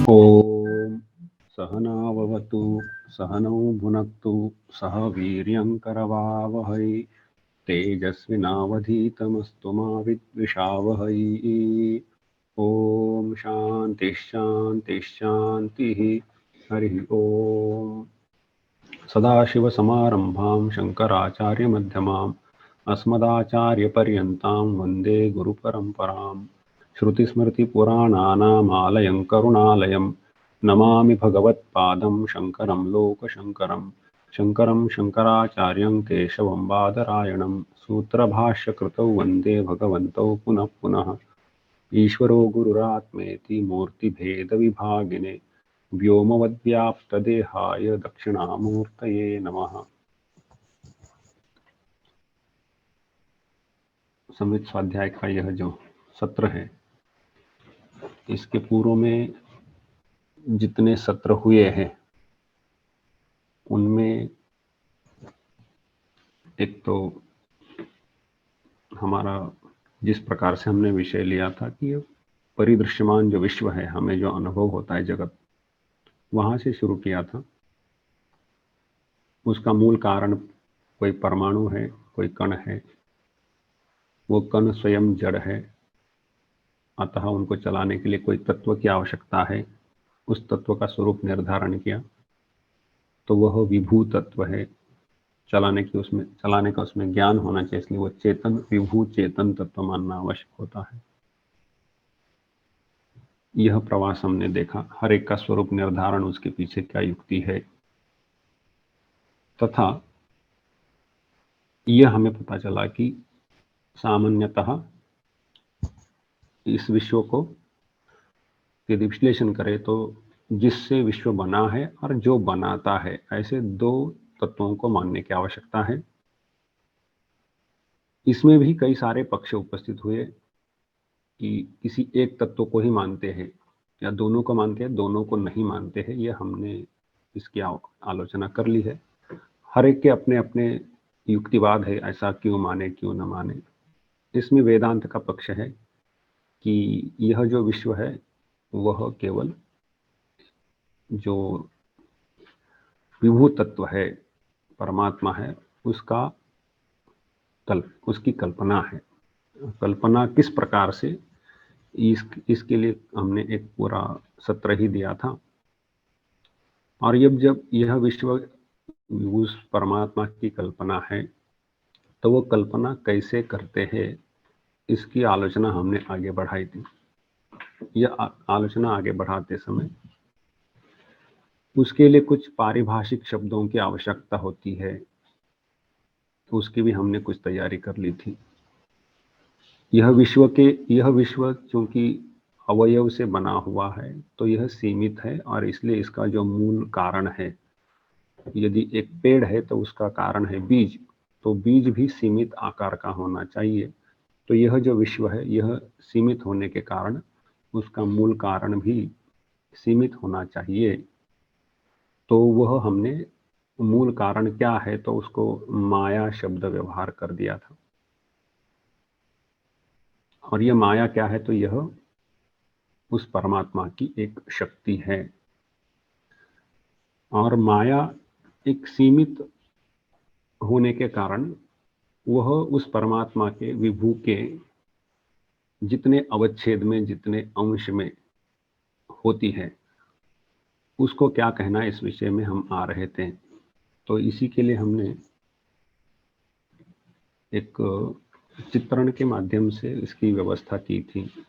ॐ सहनाववतु सहनौ भुनक्तु सह वीर्यङ्करवावहै तेजस्विनावधीतमस्तु मा विद्विषावहै। ॐ शान्तिः शान्तिः शान्तिः। हरिः ॐ। सदाशिवसमारम्भां शङ्कराचार्यमध्यमाम् अस्मदाचार्यपर्यन्तां वन्दे गुरुपरम्पराम्। श्रुतिस्मृतिपुराणानामालयं करुणालयं नमामि भगवत्पादं शङ्करं लोकशङ्करं। शङ्करं शङ्कराचार्यं केशवं बादरायणं सूत्रभाष्यकृतौ वन्दे भगवन्तौ पुनः पुनः। ईश्वरो गुरुरात्मेति मूर्तिभेदविभागिने व्योमवद्व्याप्तदेहाय दक्षिणामूर्तये नमः। संवित स्वाध्याय का यह जो सत्र है, इसके पूर्व में जितने सत्र हुए हैं उनमें एक तो हमारा जिस प्रकार से हमने विषय लिया था कि परिदृश्यमान जो विश्व है, हमें जो अनुभव होता है जगत, वहां से शुरू किया था। उसका मूल कारण कोई परमाणु है, कोई कण है। वो कण स्वयं जड़ है, अतः उनको चलाने के लिए कोई तत्व की आवश्यकता है। उस तत्व का स्वरूप निर्धारण किया तो वह विभू तत्व है। चलाने का उसमें ज्ञान होना चाहिए, इसलिए वो चेतन विभू चेतन तत्व मानना आवश्यक होता है। यह प्रवास हमने देखा, हर एक का स्वरूप निर्धारण, उसके पीछे क्या युक्ति है, तथा यह हमें पता चला कि सामान्यतः इस विश्व को यदि विश्लेषण करें तो जिससे विश्व बना है और जो बनाता है, ऐसे दो तत्वों को मानने की आवश्यकता है। इसमें भी कई सारे पक्ष उपस्थित हुए कि किसी एक तत्व को ही मानते हैं या दोनों को मानते हैं, दोनों को नहीं मानते हैं। यह हमने इसकी आलोचना कर ली है। हर एक के अपने अपने युक्तिवाद है, ऐसा क्यों माने क्यों न माने। इसमें वेदांत का पक्ष है कि यह जो विश्व है वह केवल जो विभू तत्व है, परमात्मा है, उसकी कल्पना है। कल्पना किस प्रकार से, इसके लिए हमने एक पूरा सत्र ही दिया था। और जब यह विश्व उस परमात्मा की कल्पना है तो वो कल्पना कैसे करते हैं, इसकी आलोचना हमने आगे बढ़ाई थी। यह आलोचना आगे बढ़ाते समय उसके लिए कुछ पारिभाषिक शब्दों की आवश्यकता होती है, तो उसकी भी हमने कुछ तैयारी कर ली थी। यह विश्व चूंकि अवयव से बना हुआ है तो यह सीमित है, और इसलिए इसका जो मूल कारण है, यदि एक पेड़ है तो उसका कारण है बीज, तो बीज भी सीमित आकार का होना चाहिए। तो यह जो विश्व है यह सीमित होने के कारण उसका मूल कारण भी सीमित होना चाहिए। तो वह हमने मूल कारण क्या है, तो उसको माया शब्द व्यवहार कर दिया था। और यह माया क्या है, तो यह उस परमात्मा की एक शक्ति है। और माया एक सीमित होने के कारण वह उस परमात्मा के विभू के जितने अवच्छेद में, जितने अंश में होती है, उसको क्या कहना, इस विषय में हम आ रहे थे। तो इसी के लिए हमने एक चित्रण के माध्यम से इसकी व्यवस्था की थी।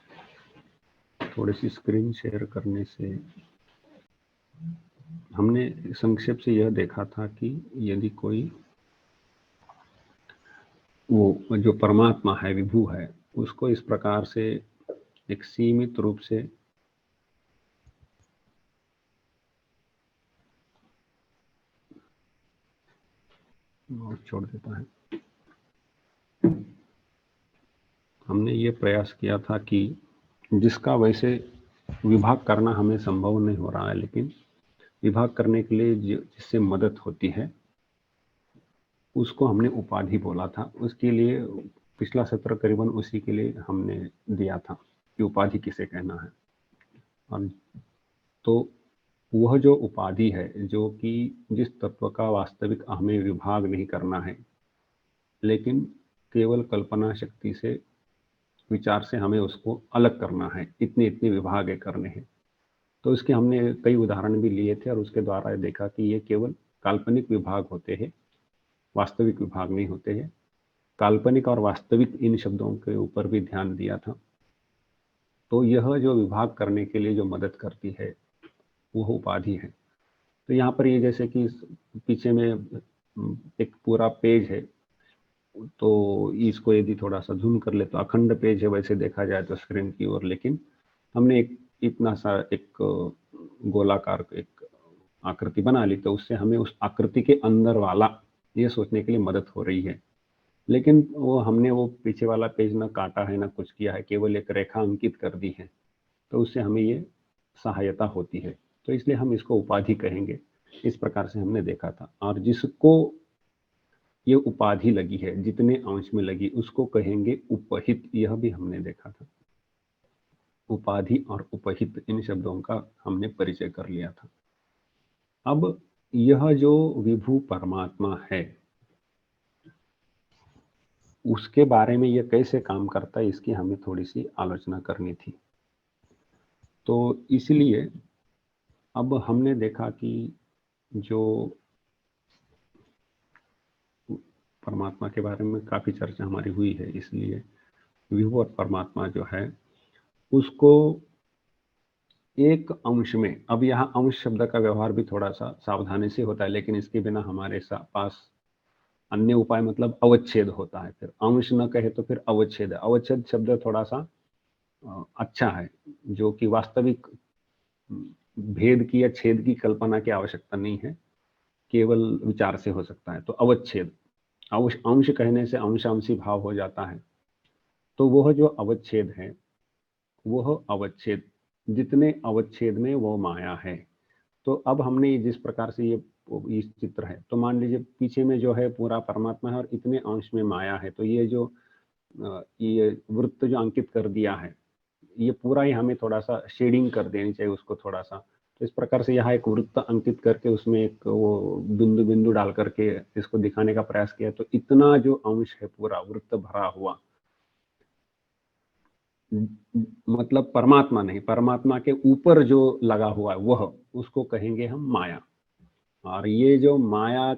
थोड़ी सी स्क्रीन शेयर करने से हमने संक्षेप से यह देखा था कि यदि कोई वो जो परमात्मा है, विभू है, उसको इस प्रकार से एक सीमित रूप से छोड़ देता है। हमने ये प्रयास किया था कि जिसका वैसे विभाग करना हमें संभव नहीं हो रहा है, लेकिन विभाग करने के लिए जिससे मदद होती है उसको हमने उपाधि बोला था। उसके लिए पिछला सत्र करीबन उसी के लिए हमने दिया था कि उपाधि किसे कहना है। और तो वह जो उपाधि है, जो कि जिस तत्व का वास्तविक हमें विभाग नहीं करना है, लेकिन केवल कल्पना शक्ति से, विचार से हमें उसको अलग करना है, इतने इतने विभाग करने हैं। तो इसके हमने कई उदाहरण भी लिए थे और उसके द्वारा देखा कि ये केवल काल्पनिक विभाग होते हैं, वास्तविक विभाग नहीं होते हैं। काल्पनिक और वास्तविक इन शब्दों के ऊपर भी ध्यान दिया था। तो यह जो विभाग करने के लिए जो मदद करती है वह उपाधि है। तो यहाँ पर ये जैसे कि पीछे में एक पूरा पेज है, तो इसको यदि थोड़ा सा जूम कर ले तो अखंड पेज है वैसे देखा जाए तो स्क्रीन की ओर, लेकिन हमने एक इतना सा एक गोलाकार एक आकृति बना ली, तो उससे हमें उस आकृति के अंदर वाला ये सोचने के लिए मदद हो रही है। लेकिन वो हमने वो पीछे वाला पेज ना काटा है ना कुछ किया है, केवल एक रेखा अंकित कर दी है, तो उससे हमें ये सहायता होती है। तो इसलिए हम इसको उपाधि कहेंगे। इस प्रकार से हमने देखा था। और जिसको ये उपाधि लगी है, जितने अंश में लगी, उसको कहेंगे उपहित। यह भी हमने देखा था। उपाधि और उपहित इन शब्दों का हमने परिचय कर लिया था। अब यह जो विभु परमात्मा है, उसके बारे में यह कैसे काम करता है, इसकी हमें थोड़ी सी आलोचना करनी थी। तो इसलिए अब हमने देखा कि जो परमात्मा के बारे में काफी चर्चा हमारी हुई है, इसलिए विभु और परमात्मा जो है उसको एक अंश में, अब यहाँ अंश शब्द का व्यवहार भी थोड़ा सा सावधानी से होता है, लेकिन इसके बिना हमारे पास अन्य उपाय मतलब अवच्छेद होता है। फिर अंश न कहे तो फिर अवच्छेद है। अवच्छेद शब्द थोड़ा सा अच्छा है, जो कि वास्तविक भेद की या छेद की कल्पना की आवश्यकता नहीं है, केवल विचार से हो सकता है। तो अवच्छेद, अंश कहने से अंशांशी भाव हो जाता है। तो वह जो अवच्छेद है, वह अवच्छेद, जितने अवच्छेद में वो माया है। तो अब हमने जिस प्रकार से ये चित्र है, तो मान लीजिए पीछे में जो है पूरा परमात्मा है और इतने अंश में माया है। तो ये जो ये वृत्त जो अंकित कर दिया है, ये पूरा ही हमें थोड़ा सा शेडिंग कर देनी चाहिए उसको थोड़ा सा। तो इस प्रकार से यहाँ एक वृत्त अंकित करके उसमें एक वो बिंदु बिंदु डाल करके इसको दिखाने का प्रयास किया। तो इतना जो अंश है पूरा वृत्त भरा हुआ, मतलब परमात्मा नहीं, परमात्मा के ऊपर जो लगा हुआ है वह, उसको कहेंगे हम माया। और ये जो माया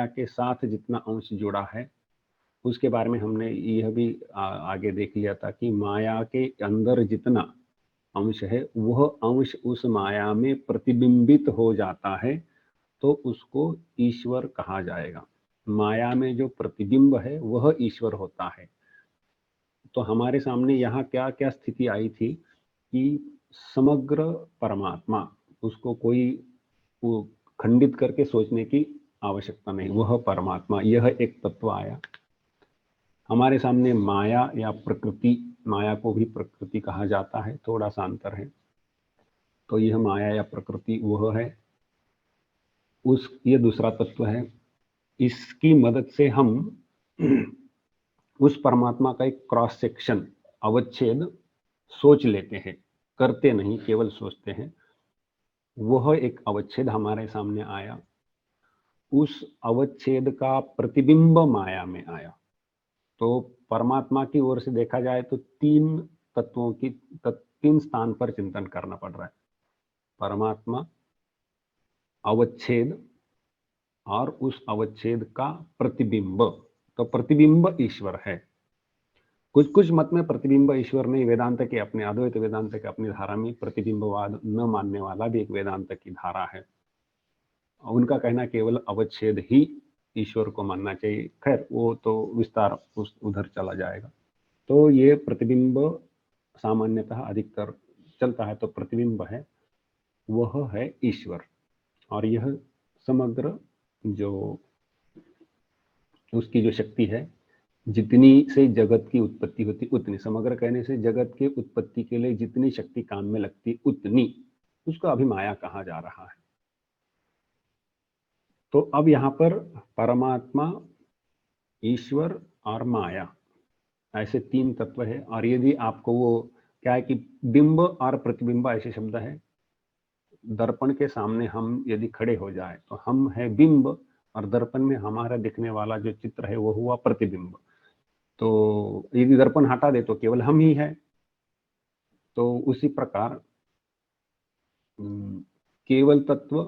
के साथ जितना अंश जुड़ा है, उसके बारे में हमने यह भी आगे देख लिया था कि माया के अंदर जितना अंश है, वह अंश उस माया में प्रतिबिंबित हो जाता है, तो उसको ईश्वर कहा जाएगा। माया में जो प्रतिबिंब है वह ईश्वर होता है। तो हमारे सामने यहाँ क्या क्या स्थिति आई थी कि समग्र परमात्मा, उसको कोई वो खंडित करके सोचने की आवश्यकता नहीं, वह परमात्मा, यह एक तत्व आया हमारे सामने। माया या प्रकृति, माया को भी प्रकृति कहा जाता है, थोड़ा सा अंतर है। तो यह माया या प्रकृति वह है, ये दूसरा तत्व है। इसकी मदद से हम उस परमात्मा का एक क्रॉस सेक्शन, अवच्छेद सोच लेते हैं, करते नहीं, केवल सोचते हैं। वह एक अवच्छेद हमारे सामने आया। उस अवच्छेद का प्रतिबिंब माया में आया। तो परमात्मा की ओर से देखा जाए तो तीन तत्वों की तीन स्थान पर चिंतन करना पड़ रहा है। परमात्मा, अवच्छेद और उस अवच्छेद का प्रतिबिंब। तो प्रतिबिंब ईश्वर है। कुछ कुछ मत में प्रतिबिंब ईश्वर नहीं, वेदांत के अपने, अद्वैत वेदांत के अपनी धारा में प्रतिबिंबवाद न मानने वाला भी एक वेदांत की धारा है। उनका कहना केवल अवच्छेद ही ईश्वर को मानना चाहिए। खैर वो तो विस्तार उधर चला जाएगा। तो ये प्रतिबिंब सामान्यतः अधिकतर चलता है। तो प्रतिबिंब है, वह है ईश्वर। और यह समग्र जो उसकी जो शक्ति है, जितनी से जगत की उत्पत्ति होती उतनी, समग्र कहने से जगत के उत्पत्ति के लिए जितनी शक्ति काम में लगती उतनी, उसको अभी माया कहा जा रहा है। तो अब यहाँ पर परमात्मा, ईश्वर और माया, ऐसे तीन तत्व है। और यदि आपको वो क्या है कि बिंब और प्रतिबिंब ऐसे शब्द है, दर्पण के सामने हम यदि खड़े हो जाए तो हम है बिंब, और दर्पण में हमारा दिखने वाला जो चित्र है वो हुआ प्रतिबिंब। तो यदि दर्पण हटा दे तो केवल हम ही है। तो उसी प्रकार केवल तत्व,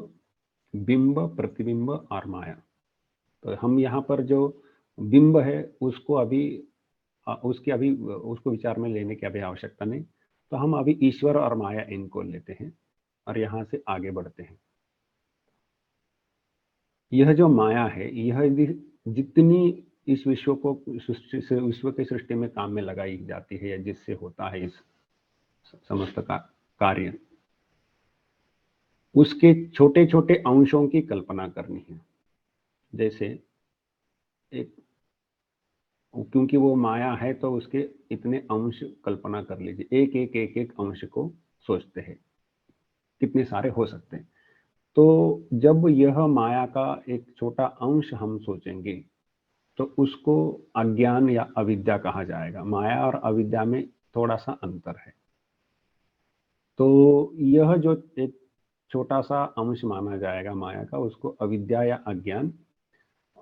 बिंब, प्रतिबिंब और माया। तो हम यहाँ पर जो बिंब है उसको अभी उसको विचार में लेने की अभी आवश्यकता नहीं। तो हम अभी ईश्वर और माया इनको लेते हैं और यहाँ से आगे बढ़ते हैं। यह जो माया है, यह यदि जितनी इस विश्व को विश्व की सृष्टि में काम में लगाई जाती है या जिससे होता है इस समस्त का कार्य, उसके छोटे छोटे अंशों की कल्पना करनी है। जैसे एक, क्योंकि वो माया है तो उसके इतने अंश कल्पना कर लीजिए, एक एक एक एक अंश को सोचते हैं, कितने सारे हो सकते हैं। तो जब यह माया का एक छोटा अंश हम सोचेंगे तो उसको अज्ञान या अविद्या कहा जाएगा। माया और अविद्या में थोड़ा सा अंतर है। तो यह जो एक छोटा सा अंश माना जाएगा माया का, उसको अविद्या या अज्ञान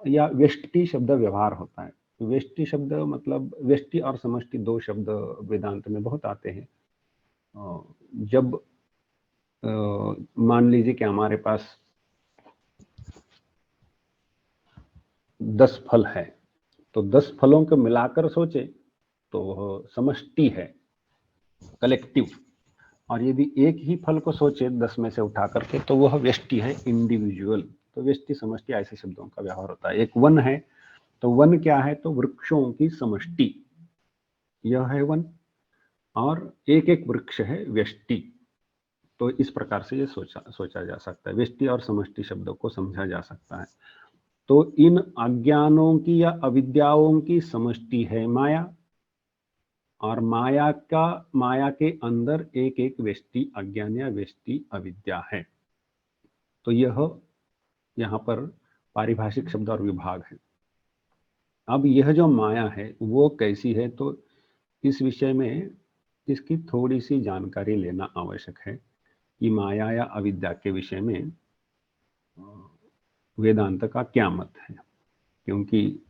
या व्यष्टि शब्द व्यवहार होता है। व्यष्टि शब्द मतलब व्यष्टि और समष्टि दो शब्द वेदांत में बहुत आते हैं। जब मान लीजिए कि हमारे पास 10 फल है, तो 10 फलों को मिलाकर सोचे तो वह समष्टि है, कलेक्टिव। और यदि एक ही फल को सोचे 10 में से उठा करके तो वह व्यष्टि है, इंडिविजुअल। तो व्यष्टि समष्टि ऐसे शब्दों का व्यवहार होता है। एक वन है तो वन क्या है, तो वृक्षों की समष्टि, यह है वन। और एक एक वृक्ष है व्यष्टि। तो इस प्रकार से ये सोचा जा सकता है, व्यष्टि और समष्टि शब्दों को समझा जा सकता है। तो इन अज्ञानों की या अविद्याओं की समष्टि है माया, और माया के अंदर एक एक व्यष्टि अज्ञान या व्यष्टि अविद्या है। तो यह यहाँ पर पारिभाषिक शब्द और विभाग है। अब यह जो माया है वो कैसी है, तो इस विषय में इसकी थोड़ी सी जानकारी लेना आवश्यक है कि माया या अविद्या के विषय में वेदांत का क्या मत है। क्योंकि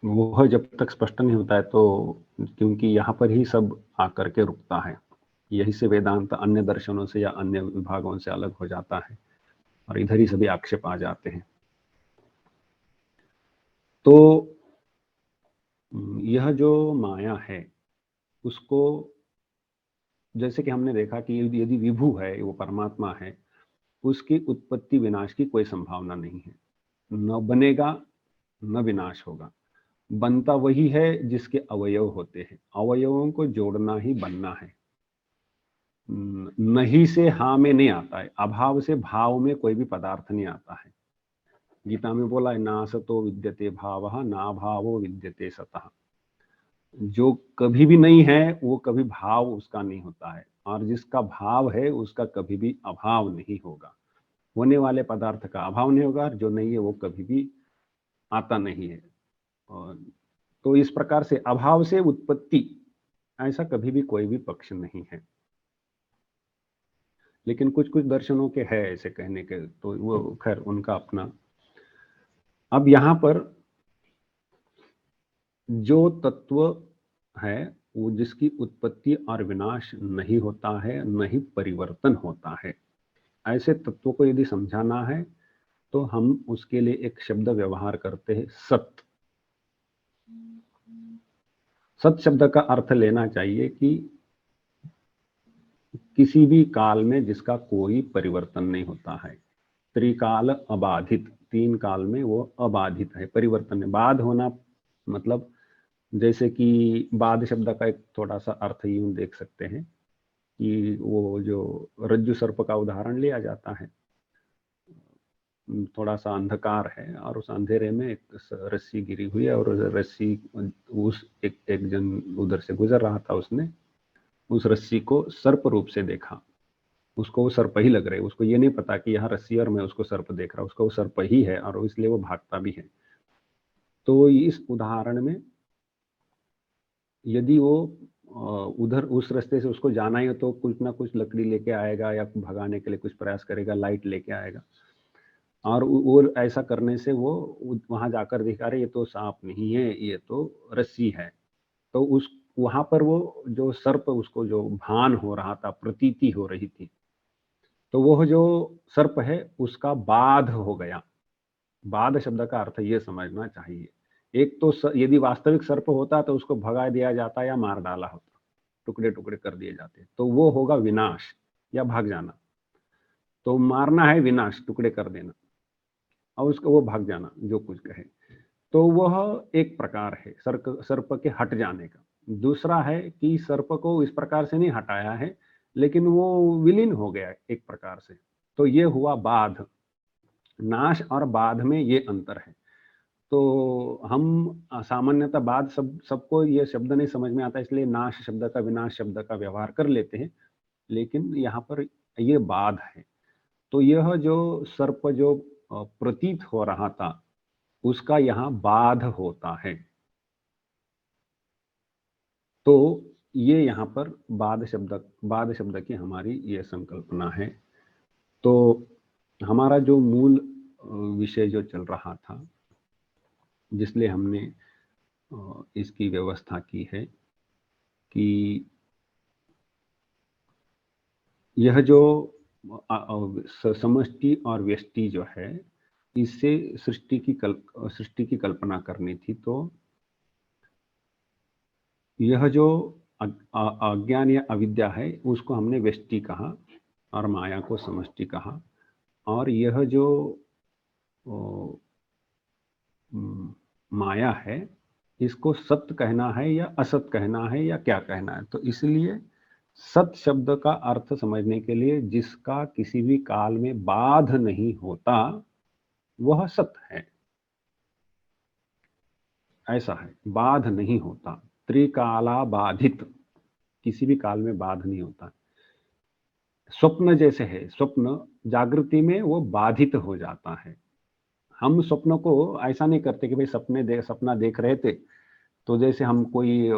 वह जब तक स्पष्ट नहीं होता है तो, क्योंकि यहाँ पर ही सब आकर के रुकता है। यही से वेदांत अन्य दर्शनों से या अन्य विभागों से अलग हो जाता है और इधर ही सभी आक्षेप आ जाते हैं। तो यह जो माया है उसको, जैसे कि हमने देखा कि यदि विभु है, वो परमात्मा है, उसकी उत्पत्ति विनाश की कोई संभावना नहीं है। न बनेगा न विनाश होगा। बनता वही है जिसके अवयव होते हैं। अवयवों को जोड़ना ही बनना है। नहीं से हाँ में नहीं आता है, अभाव से भाव में कोई भी पदार्थ नहीं आता है। गीता में बोला है, ना सतो विद्यते भावः ना भावो विद्यते सतः। जो कभी भी नहीं है वो कभी भाव उसका नहीं होता है, और जिसका भाव है उसका कभी भी अभाव नहीं होगा। होने वाले पदार्थ का अभाव नहीं होगा, जो नहीं है वो कभी भी आता नहीं है। और तो इस प्रकार से अभाव से उत्पत्ति, ऐसा कभी भी कोई भी पक्ष नहीं है। लेकिन कुछ कुछ दर्शनों के है ऐसे कहने के, तो वो खैर उनका अपना। अब यहाँ पर जो तत्व है वो जिसकी उत्पत्ति और विनाश नहीं होता है, न ही परिवर्तन होता है, ऐसे तत्व को यदि समझाना है तो हम उसके लिए एक शब्द व्यवहार करते हैं, सत। सत शब्द का अर्थ लेना चाहिए कि किसी भी काल में जिसका कोई परिवर्तन नहीं होता है। त्रिकाल अबाधित, 3 काल में वो अबाधित है, परिवर्तन में। बाध होना मतलब, जैसे कि बाध शब्द का एक थोड़ा सा अर्थ यूं देख सकते हैं कि वो जो रज्जु सर्प का उदाहरण लिया जाता है। थोड़ा सा अंधकार है और उस अंधेरे में एक रस्सी गिरी हुई है, और रस्सी, उस एक जन उधर से गुजर रहा था, उसने उस रस्सी को सर्प रूप से देखा। उसको वो सर्प ही लग रहे, उसको ये नहीं पता कि यहाँ रस्सी और मैं उसको सर्प देख रहा हूँ, उसको वो सर्प ही है और इसलिए वो भागता भी है। तो इस उदाहरण में यदि वो उधर उस रास्ते से उसको जाना ही हो तो कुछ ना कुछ लकड़ी लेके आएगा या भगाने के लिए कुछ प्रयास करेगा, लाइट लेके आएगा। और वो ऐसा करने से वो वहां जाकर देखा, अरे ये तो सांप नहीं है, ये तो रस्सी है। तो उस वहां पर वो जो सर्प, उसको जो भान हो रहा था, प्रतीति हो रही थी, तो वो जो सर्प है उसका बाध हो गया। बाध शब्द का अर्थ ये समझना चाहिए। एक तो यदि वास्तविक सर्प होता तो उसको भगा दिया जाता या मार डाला होता, टुकड़े टुकड़े कर दिए जाते, तो वो होगा विनाश या भाग जाना। तो मारना है विनाश, टुकड़े कर देना, और उसको वो भाग जाना जो कुछ कहे। तो वह एक प्रकार है सर्प के हट जाने का। दूसरा है कि सर्प को इस प्रकार से नहीं हटाया है, लेकिन वो विलीन हो गया एक प्रकार से। तो ये हुआ बाध। नाश और बाध में ये अंतर है। तो हम सामान्यतः बाध सबको ये शब्द नहीं समझ में आता, इसलिए नाश शब्द का, विनाश शब्द का व्यवहार कर लेते हैं, लेकिन यहाँ पर ये बाध है। तो यह जो सर्प जो प्रतीत हो रहा था, उसका यहाँ बाध होता है। तो ये यहाँ पर बाध शब्द की हमारी ये संकल्पना है। तो हमारा जो मूल विषय जो चल रहा था, जिसलिए हमने इसकी व्यवस्था की है कि यह जो समष्टि और व्यष्टि जो है, इससे सृष्टि की कल्पना करनी थी। तो यह जो अज्ञान या अविद्या है, उसको हमने व्यष्टि कहा और माया को समष्टि कहा। और यह जो माया है, इसको सत्य कहना है या असत कहना है या क्या कहना है। तो इसलिए सत शब्द का अर्थ समझने के लिए जिसका किसी भी काल में बाध नहीं होता, वह सत है। ऐसा है, बाध नहीं होता, त्रिकाला बाधित, किसी भी काल में बाध नहीं होता। स्वप्न जैसे है, स्वप्न जागृति में वो बाधित हो जाता है। हम स्वप्नों को ऐसा नहीं करते कि भाई सपना देख रहे थे, तो जैसे हम कोई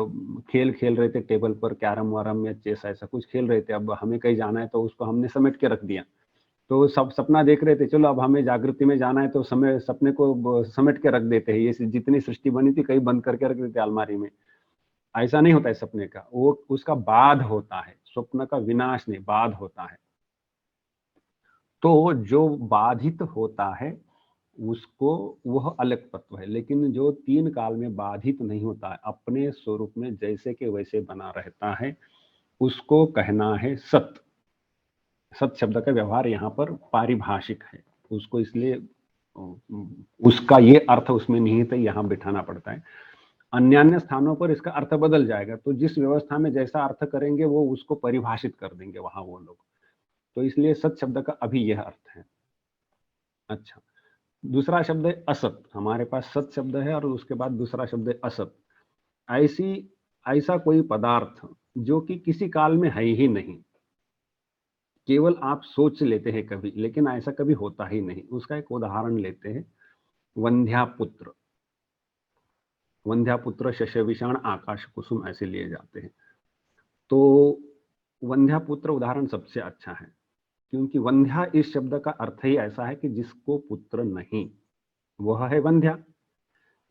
खेल खेल रहे थे टेबल पर, कैरम वारम या चेस, ऐसा कुछ खेल रहे थे, अब हमें कहीं जाना है तो उसको हमने समेट के रख दिया। तो सब सपना देख रहे थे, चलो अब हमें जागृति में जाना है, तो सपने को समेट के रख देते हैं। ये जितनी सृष्टि बनी थी कहीं बंद करके रख देते अलमारी में। ऐसा नहीं होता है सपने का, वो उसका बाध होता है। स्वप्न का विनाश नहीं, बाध होता है। तो जो बाधित होता है उसको, वह अलग तत्व है। लेकिन जो तीन काल में बाधित नहीं होता है, अपने स्वरूप में जैसे के वैसे बना रहता है, उसको कहना है सत। सत शब्द का व्यवहार यहाँ पर पारिभाषिक है, उसको इसलिए उसका ये अर्थ उसमें निहित है, यहाँ बिठाना पड़ता है। अन्य स्थानों पर इसका अर्थ बदल जाएगा, तो जिस व्यवस्था में जैसा अर्थ करेंगे वो उसको परिभाषित कर देंगे वहां वो लोग। तो इसलिए सत शब्द का अभी यह अर्थ है। अच्छा, दूसरा शब्द है असत। हमारे पास सत शब्द है और उसके बाद दूसरा शब्द है असत। ऐसा कोई पदार्थ जो कि किसी काल में है ही नहीं, केवल आप सोच लेते हैं कभी, लेकिन ऐसा कभी होता ही नहीं। उसका एक उदाहरण लेते हैं, वंध्यापुत्र। वंध्यापुत्र, शशविषाण, आकाश कुसुम, ऐसे लिए जाते हैं। तो वंध्यापुत्र उदाहरण सबसे अच्छा है, क्योंकि वंध्या इस शब्द का अर्थ ही ऐसा है कि जिसको पुत्र नहीं, वह है वंध्या।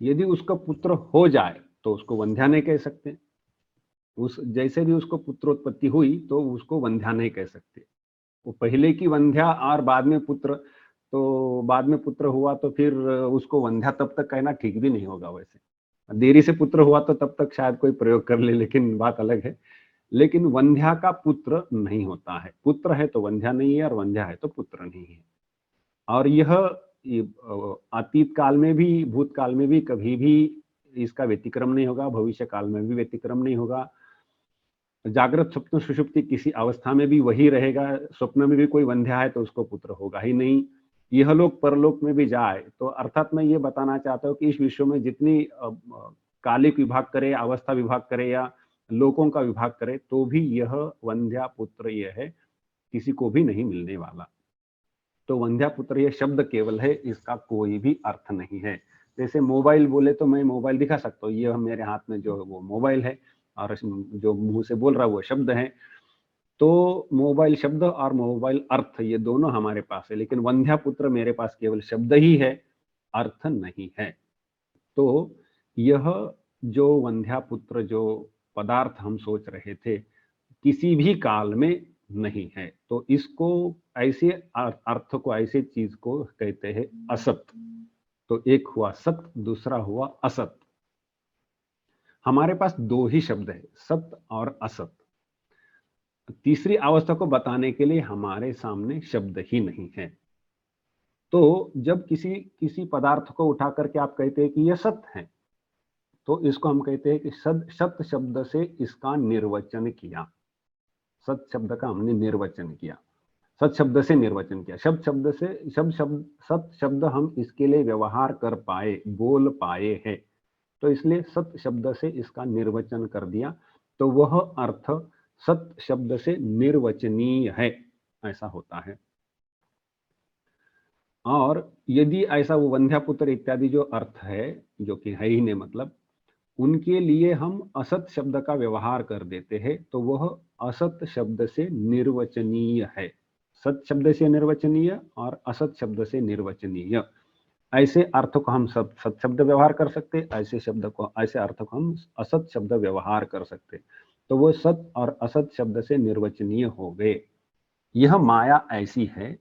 यदि उसका पुत्र हो जाए तो उसको वंध्या नहीं कह सकते। उस जैसे भी उसको पुत्रोत्पत्ति हुई तो उसको वंध्या नहीं कह सकते। वो पहले की वंध्या और बाद में पुत्र, तो बाद में पुत्र हुआ तो फिर उसको वंध्या तब तक कहना ठीक भी नहीं होगा। वैसे देरी से पुत्र हुआ तो तब तक शायद कोई प्रयोग कर ले, लेकिन बात अलग है। लेकिन वंध्या का पुत्र नहीं होता है। पुत्र है तो वंध्या नहीं है, और वंध्या है तो पुत्र नहीं है। और यह अतीत काल में भी, भूतकाल में भी कभी भी इसका व्यतिक्रम नहीं होगा, भविष्य काल में भी व्यतिक्रम नहीं होगा। जागृत स्वप्न सुषुप्ति किसी अवस्था में भी वही रहेगा। स्वप्न में भी कोई वंध्या है तो उसको पुत्र होगा ही नहीं। यह लोक परलोक में भी जाए तो, अर्थात मैं ये बताना चाहता हूँ कि इस विश्व में जितनी कालिक विभाग करे, अवस्था विभाग करे या लोकों का विभाग करे, तो भी यह वंध्या पुत्र यह है, किसी को भी नहीं मिलने वाला। तो वंध्या पुत्र यह शब्द केवल है, इसका कोई भी अर्थ नहीं है। जैसे मोबाइल बोले तो मैं मोबाइल दिखा सकता हूँ, ये मेरे हाथ में जो वो मोबाइल है, और जो मुंह से बोल रहा है वो शब्द है। तो मोबाइल शब्द और मोबाइल अर्थ ये दोनों हमारे पास है, लेकिन वंध्यापुत्र मेरे पास केवल शब्द ही है, अर्थ नहीं है। तो यह जो वंध्यापुत्र जो पदार्थ हम सोच रहे थे, किसी भी काल में नहीं है। तो इसको ऐसे अर्थ को, ऐसे चीज को कहते हैं असत। तो एक हुआ सत, दूसरा हुआ असत। हमारे पास दो ही शब्द है, सत और असत। तीसरी अवस्था को बताने के लिए हमारे सामने शब्द ही नहीं है। तो जब किसी किसी पदार्थ को उठा करके आप कहते हैं कि यह सत्य है, तो इसको हम कहते हैं कि सत शब्द से इसका निर्वचन किया। सत शब्द का हमने निर्वचन किया, सत शब्द से निर्वचन किया। सत शब्द हम इसके लिए व्यवहार कर पाए, बोल पाए हैं, तो इसलिए सत शब्द से इसका निर्वचन कर दिया। तो वह अर्थ सत शब्द से निर्वचनीय है, ऐसा होता है। और यदि ऐसा वो वंध्यापुत्र इत्यादि जो अर्थ है, जो कि है ही नहीं, मतलब उनके लिए हम असत शब्द का व्यवहार कर देते हैं, तो वह असत शब्द से निर्वचनीय है। सत शब्द से निर्वचनीय और असत शब्द से निर्वचनीय, ऐसे अर्थ को हम सत शब्द व्यवहार कर सकते, ऐसे शब्द को, ऐसे अर्थ को हम असत शब्द व्यवहार कर सकते। तो वो सत और असत शब्द से निर्वचनीय हो गए। यह माया ऐसी है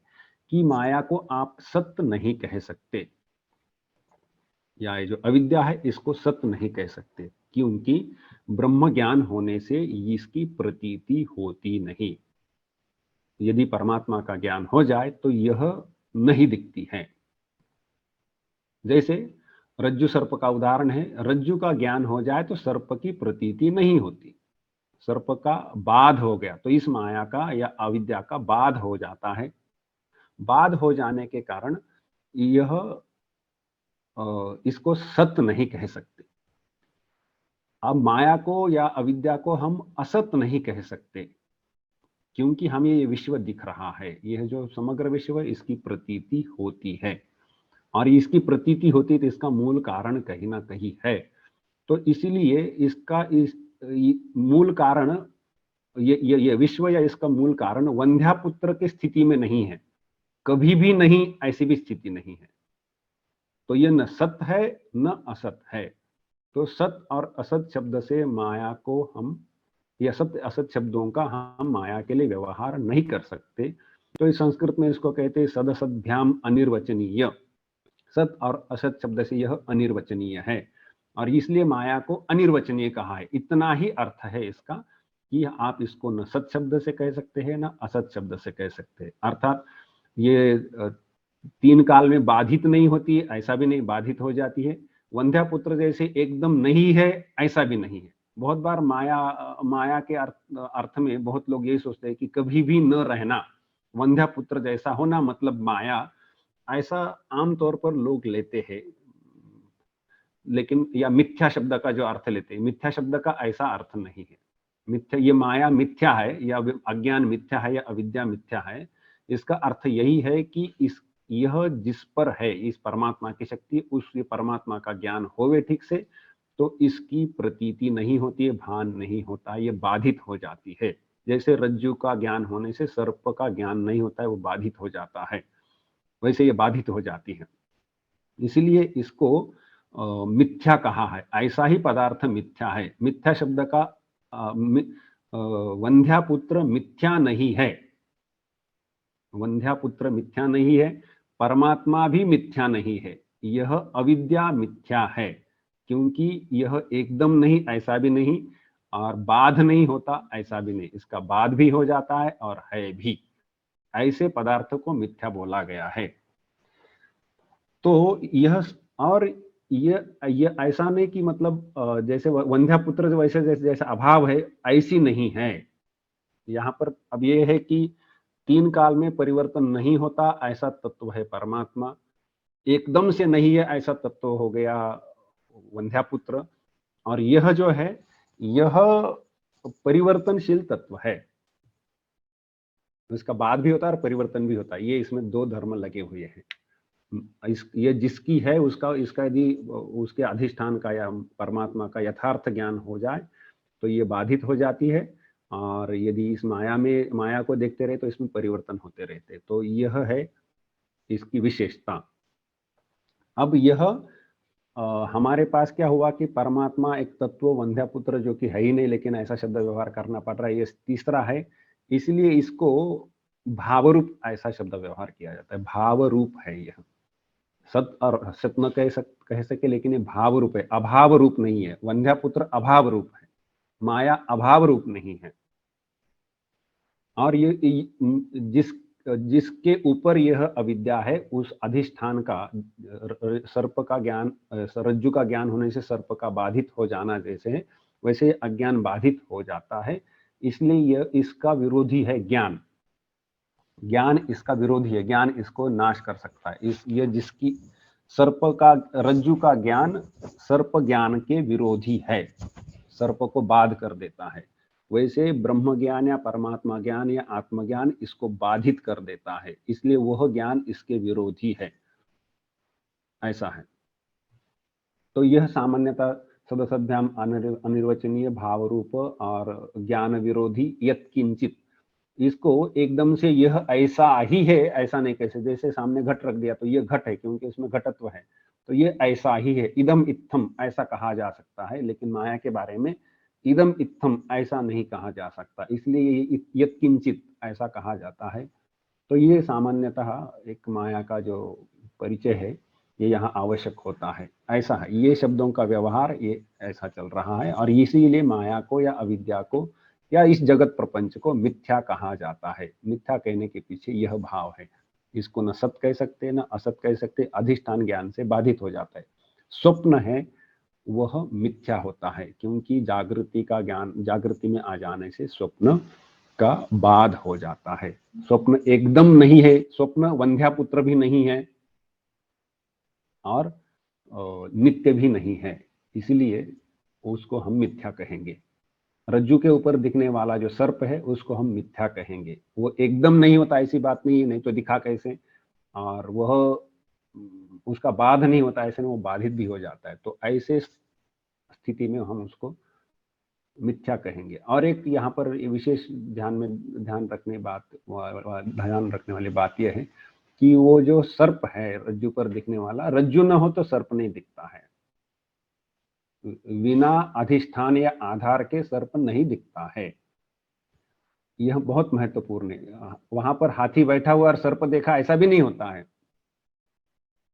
कि माया को आप सत्य नहीं कह सकते, या ये जो अविद्या है इसको सत्य नहीं कह सकते, क्योंकि ब्रह्म ज्ञान होने से इसकी प्रतीति होती नहीं। यदि परमात्मा का ज्ञान हो जाए तो यह नहीं दिखती है। जैसे रज्जु सर्प का उदाहरण है, रज्जु का ज्ञान हो जाए तो सर्प की प्रतीति नहीं होती, सर्प का बाध हो गया, तो इस माया का या अविद्या का बाध हो जाता है। बाध हो जाने के कारण यह इसको सत्य नहीं कह सकते। अब माया को या अविद्या को हम असत नहीं कह सकते, क्योंकि हमें ये विश्व दिख रहा है, यह जो समग्र विश्व है इसकी प्रतीति होती है, और इसकी प्रतीति होती है तो इसका मूल कारण कहीं ना कहीं है। तो इसीलिए इसका मूल कारण, ये विश्व या इसका मूल कारण वंध्यापुत्र की स्थिति में नहीं है, कभी भी नहीं, ऐसी भी स्थिति नहीं है। तो ये न सत्य है न असत है। तो सत और असत शब्द से माया को हम, या सत्य असत शब्दों का हम माया के लिए व्यवहार नहीं कर सकते। तो इस संस्कृत में इसको कहते हैं सदसद्भ्याम अनिर्वचनीय। सत और असत शब्द से यह अनिर्वचनीय है, और इसलिए माया को अनिर्वचनीय कहा है। इतना ही अर्थ है इसका कि आप इसको न सत शब्द से कह सकते हैं न असत शब्द से कह सकते हैं। अर्थात ये तीन काल में बाधित नहीं होती है, ऐसा भी नहीं, बाधित हो जाती है। वंध्यापुत्र जैसे एकदम नहीं है, ऐसा भी नहीं है। बहुत बार माया के अर्थ में बहुत लोग यही सोचते हैं कि कभी भी न रहना, वंध्यापुत्र जैसा होना मतलब माया, ऐसा आमतौर पर लोग लेते हैं। लेकिन या मिथ्या शब्द का जो अर्थ लेते हैं, मिथ्या शब्द का ऐसा अर्थ नहीं है। मिथ्या, ये माया मिथ्या है या अज्ञान मिथ्या है या अविद्या मिथ्या है, इसका अर्थ यही है कि यह जिस पर है, इस परमात्मा की शक्ति, उस परमात्मा का ज्ञान होवे ठीक से, तो इसकी प्रतीति नहीं होती है, भान नहीं होता, ये बाधित हो जाती है। जैसे रज्जु का ज्ञान होने से सर्प का ज्ञान नहीं होता है, वो बाधित हो जाता है, वैसे ये बाधित हो जाती है। इसलिए इसको मिथ्या कहा है। ऐसा ही पदार्थ मिथ्या है। मिथ्या शब्द का वंध्यापुत्र मिथ्या नहीं है, वंध्यापुत्र मिथ्या नहीं है, परमात्मा भी मिथ्या नहीं है, यह अविद्या मिथ्या है। क्योंकि यह एकदम नहीं, ऐसा भी नहीं, और बाध नहीं होता, ऐसा भी नहीं, इसका बाध भी हो जाता है और है भी। ऐसे पदार्थ को मिथ्या बोला गया है। तो यह, और ये ऐसा नहीं कि मतलब जैसे वंध्यापुत्र जो वैसे जैसे जैसे अभाव है, ऐसी नहीं है। यहाँ पर अब ये है कि तीन काल में परिवर्तन नहीं होता, ऐसा तत्व है परमात्मा। एकदम से नहीं है, ऐसा तत्व हो गया वंध्यापुत्र। और यह जो है, यह परिवर्तनशील तत्व है, इसका बाद भी होता है और परिवर्तन भी होता है। ये इसमें दो धर्म लगे हुए हैं। ये जिसकी है उसका, इसका यदि उसके अधिष्ठान का या परमात्मा का यथार्थ ज्ञान हो जाए, तो ये बाधित हो जाती है, और यदि इस माया को देखते रहे तो इसमें परिवर्तन होते रहते। तो यह है इसकी विशेषता। अब यह हमारे पास क्या हुआ कि परमात्मा एक तत्व वंध्यापुत्र जो कि है ही नहीं, लेकिन ऐसा शब्द व्यवहार करना पड़ रहा है, ये तीसरा है, इसलिए इसको भावरूप ऐसा शब्द व्यवहार किया जाता है। भाव रूप है यह, सत और सत न कह सके, लेकिन ये भाव रूप है, अभाव रूप नहीं है। वंध्यापुत्र अभाव रूप है, माया अभाव रूप नहीं है। और ये जिसके ऊपर यह अविद्या है, उस अधिष्ठान का, सर्प का ज्ञान, रज्जु का ज्ञान होने से सर्प का बाधित हो जाना जैसे, वैसे अज्ञान बाधित हो जाता है। इसलिए यह इसका विरोधी है ज्ञान। ज्ञान इसका विरोधी है, ज्ञान इसको नाश कर सकता है। ये जिसकी सर्प का, रज्जु का ज्ञान सर्प ज्ञान के विरोधी है, सर्प को बाध कर देता है। वैसे ब्रह्म ज्ञान या परमात्मा ज्ञान या आत्मज्ञान इसको बाधित कर देता है, इसलिए वह ज्ञान इसके विरोधी है, ऐसा है। तो यह सामान्यतः सदसद्भ्याम अनिर्वचनीय भाव रूप और ज्ञान विरोधी यत्किंचित, इसको एकदम से यह ऐसा ही है ऐसा नहीं कह सकते। जैसे सामने घट रख दिया तो यह घट है, क्योंकि उसमें घटत्व है, तो ये ऐसा ही है, इदम इत्थम ऐसा कहा जा सकता है। लेकिन माया के बारे में इदम इत्थम ऐसा नहीं कहा जा सकता, इसलिए यत्किंचित ऐसा कहा जाता है। तो ये सामान्यतः एक माया का जो परिचय है ये यहाँ आवश्यक होता है, ऐसा है। ये शब्दों का व्यवहार ये ऐसा चल रहा है, और इसीलिए माया को या अविद्या को या इस जगत प्रपंच को मिथ्या कहा जाता है। मिथ्या कहने के पीछे यह भाव है। इसको न सत कह सकते न असत कह सकते, अधिष्ठान ज्ञान से बाधित हो जाता है। स्वप्न है वह मिथ्या होता है, क्योंकि जागृति का ज्ञान, जागृति में आ जाने से स्वप्न का बाध हो जाता है। स्वप्न एकदम नहीं है, स्वप्न वंध्यापुत्र भी नहीं है और नित्य भी नहीं है, इसलिए उसको हम मिथ्या कहेंगे। रज्जु के ऊपर दिखने वाला जो सर्प है उसको हम मिथ्या कहेंगे। वो एकदम नहीं होता ऐसी बात नहीं है, नहीं तो दिखा कैसे, और वह उसका बाध नहीं होता ऐसे में वो बाधित भी हो जाता है। तो ऐसे स्थिति में हम उसको मिथ्या कहेंगे। और एक यहाँ पर विशेष ध्यान रखने वाली बात यह है कि वो जो सर्प है रज्जु पर दिखने वाला, रज्जु न हो तो सर्प नहीं दिखता है। बिना अधिष्ठान या आधार के सर्प नहीं दिखता है, यह बहुत महत्वपूर्ण है। वहां पर हाथी बैठा हुआ और सर्प देखा ऐसा भी नहीं होता है,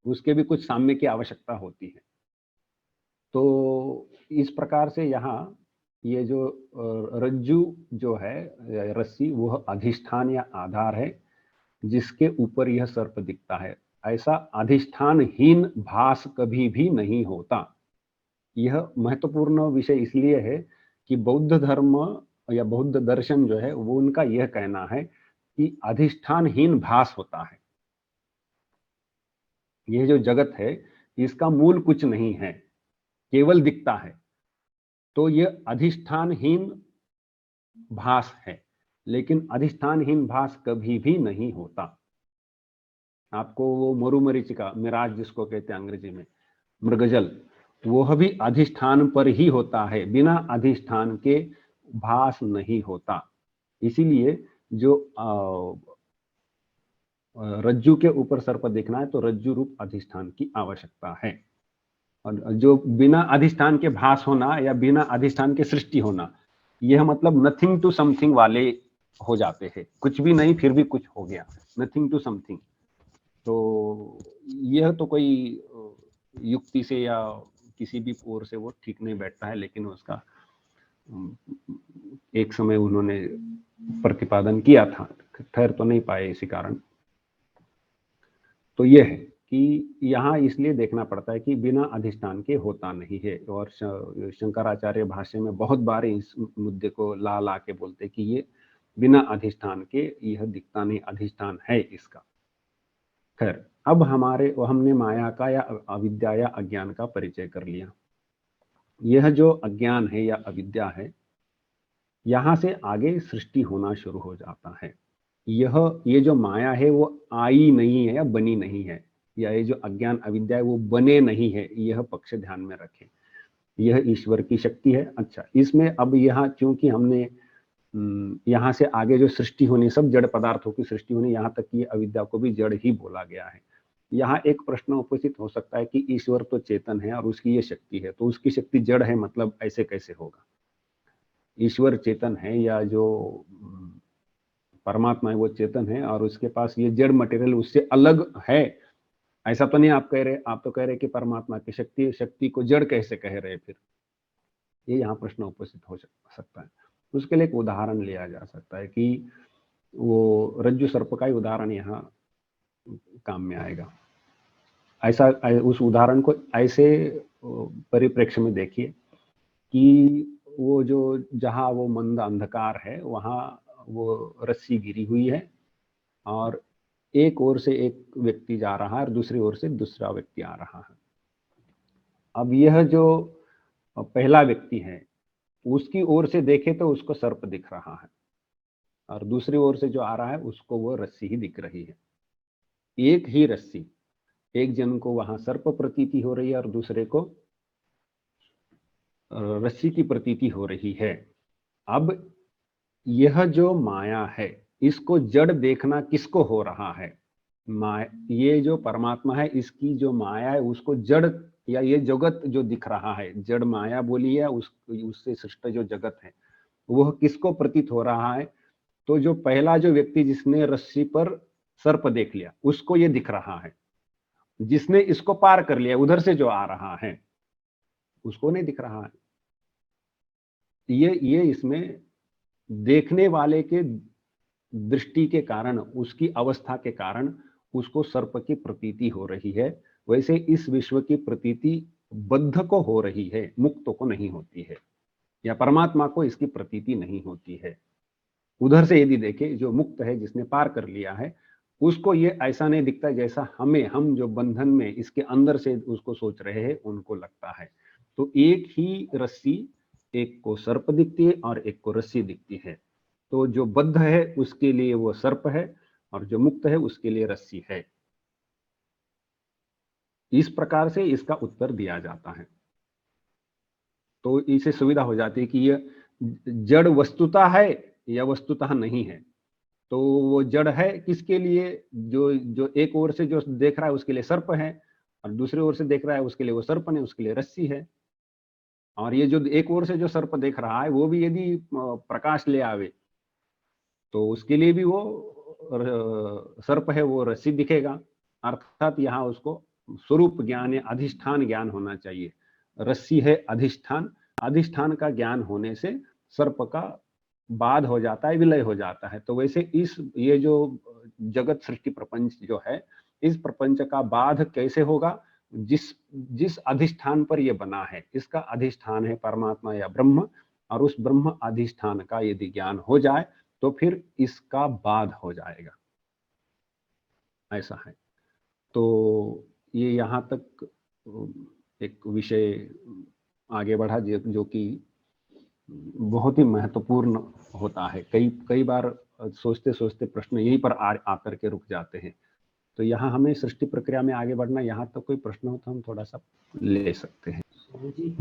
उसके भी कुछ साम्य की आवश्यकता होती है। तो इस प्रकार से यहाँ ये जो रज्जु जो है रस्सी, वह अधिष्ठान या आधार है जिसके ऊपर यह सर्प दिखता है। ऐसा अधिष्ठानहीन भास कभी भी नहीं होता। यह महत्वपूर्ण विषय इसलिए है कि बौद्ध धर्म या बौद्ध दर्शन जो है वो उनका यह कहना है कि अधिष्ठानहीन भास होता है। यह जो जगत है इसका मूल कुछ नहीं है, केवल दिखता है। तो यह अधिष्ठानहीन भास है, लेकिन अधिष्ठानहीन भास कभी भी नहीं होता। आपको वो मरुमरीचिका, मिराज जिसको कहते हैं अंग्रेजी में, मृगजल, वह भी अधिष्ठान पर ही होता है, बिना अधिष्ठान के भास नहीं होता। इसीलिए जो रज्जु के ऊपर सर्प देखना है तो रज्जु रूप अधिष्ठान की आवश्यकता है। और जो बिना अधिष्ठान के भास होना या बिना अधिष्ठान के सृष्टि होना, यह मतलब नथिंग टू समथिंग वाले हो जाते हैं। कुछ भी नहीं फिर भी कुछ हो गया, नथिंग टू समथिंग। तो यह तो कोई युक्ति से या किसी भी ओर से वो ठीक नहीं बैठता है, लेकिन उसका एक समय उन्होंने प्रतिपादन किया था, ठहर तो नहीं पाए इसी कारण। तो यह है कि यहाँ इसलिए देखना पड़ता है कि बिना अधिष्ठान के होता नहीं है। और शंकराचार्य भाष्य में बहुत बार इस मुद्दे को ला के बोलते कि ये बिना अधिष्ठान के यह दिखता नहीं, अधिष्ठान है इसका। खैर, अब हमने माया का या अविद्या या अज्ञान का परिचय कर लिया। यह जो अज्ञान है या अविद्या है, यहां से आगे सृष्टि होना शुरू हो जाता है। ये जो माया है वो आई नहीं है या बनी नहीं है, या ये जो अज्ञान अविद्या है वो बने नहीं है, यह पक्ष ध्यान में रखें। यह ईश्वर की शक्ति है। अच्छा, इसमें अब यहाँ चूंकि हमने यहाँ से आगे जो सृष्टि होनी, सब जड़ पदार्थों की सृष्टि होनी, यहाँ तक कि अविद्या को भी जड़ ही बोला गया है। यहाँ एक प्रश्न उपस्थित हो सकता है कि ईश्वर तो चेतन है और उसकी ये शक्ति है, तो उसकी शक्ति जड़ है, मतलब ऐसे कैसे होगा? ईश्वर चेतन है, या जो परमात्मा है वो चेतन है और उसके पास ये जड़ मटेरियल उससे अलग है, ऐसा तो नहीं आप कह रहे। आप तो कह रहे कि परमात्मा की शक्ति को जड़ कैसे कह रहे फिर? ये यहाँ प्रश्न उपस्थित हो सकता है। उसके लिए एक उदाहरण लिया जा सकता है कि वो रज्जु सर्प का ही उदाहरण यहाँ काम में आएगा। ऐसा उस उदाहरण को ऐसे परिप्रेक्ष्य में देखिए कि वो जो जहाँ वो मंद अंधकार है वहाँ वो रस्सी गिरी हुई है और एक ओर से एक व्यक्ति जा रहा है और दूसरी ओर से दूसरा व्यक्ति आ रहा है। अब यह जो पहला व्यक्ति है उसकी ओर से देखे तो उसको सर्प दिख रहा है और दूसरी ओर से जो आ रहा है उसको वो रस्सी ही दिख रही है। एक ही रस्सी, एक जन को वहां सर्प प्रतीति हो रही है और दूसरे को रस्सी की प्रतीति हो रही है। अब यह जो माया है इसको जड़ देखना किसको हो रहा है? ये जो परमात्मा है इसकी जो माया है उसको जड़, या ये जगत जो दिख रहा है जड़ माया बोली है, उससे सृष्ट जो जगत है वह किसको प्रतीत हो रहा है? तो जो पहला जो व्यक्ति जिसने रस्सी पर सर्प देख लिया उसको ये दिख रहा है। जिसने इसको पार कर लिया उधर से जो आ रहा है उसको नहीं दिख रहा है। ये इसमें देखने वाले के दृष्टि के कारण, उसकी अवस्था के कारण उसको सर्प की प्रतीति हो रही है। वैसे इस विश्व की प्रतीति बद्ध को हो रही है, मुक्त को नहीं होती है, या परमात्मा को इसकी प्रतीति नहीं होती है। उधर से यदि देखे जो मुक्त है जिसने पार कर लिया है उसको ये ऐसा नहीं दिखता जैसा हम जो बंधन में इसके अंदर से उसको सोच रहे हैं उनको लगता है। तो एक ही रस्सी, एक को सर्प दिखती है और एक को रस्सी दिखती है। तो जो बद्ध है उसके लिए वो सर्प है और जो मुक्त है उसके लिए रस्सी है। इस प्रकार से इसका उत्तर दिया जाता है। तो इसे सुविधा हो जाती है कि यह जड़ वस्तुता है या वस्तुतः नहीं है। तो वो जड़ है किसके लिए? जो जो एक ओर से जो देख रहा है उसके लिए सर्प है और दूसरी ओर से देख रहा है उसके लिए वो सर्प नहीं, उसके लिए रस्सी है। और ये जो एक ओर से जो सर्प देख रहा है वो भी यदि प्रकाश ले आवे तो उसके लिए भी वो सर्प है, वो रस्सी दिखेगा। अर्थात यहाँ उसको स्वरूप ज्ञान या अधिष्ठान ज्ञान होना चाहिए। रस्सी है अधिष्ठान, अधिष्ठान का ज्ञान होने से सर्प का बाध हो जाता है, विलय हो जाता है। तो वैसे ये जो जगत सृष्टि प्रपंच जो है, इस प्रपंच का बाध कैसे होगा? जिस अधिष्ठान पर यह बना है, इसका अधिष्ठान है परमात्मा या ब्रह्म, और उस ब्रह्म अधिष्ठान का यदि ज्ञान हो जाए तो फिर इसका बाध हो जाएगा, ऐसा है। तो ये यहाँ तक एक विषय आगे बढ़ा जो कि बहुत ही महत्वपूर्ण होता है। कई कई बार सोचते सोचते प्रश्न यहीं पर आकर के रुक जाते हैं। तो यहाँ हमें सृष्टि प्रक्रिया में आगे बढ़ना, यहाँ तक कोई प्रश्न हो तो हम थोड़ा सा ले सकते हैं जी।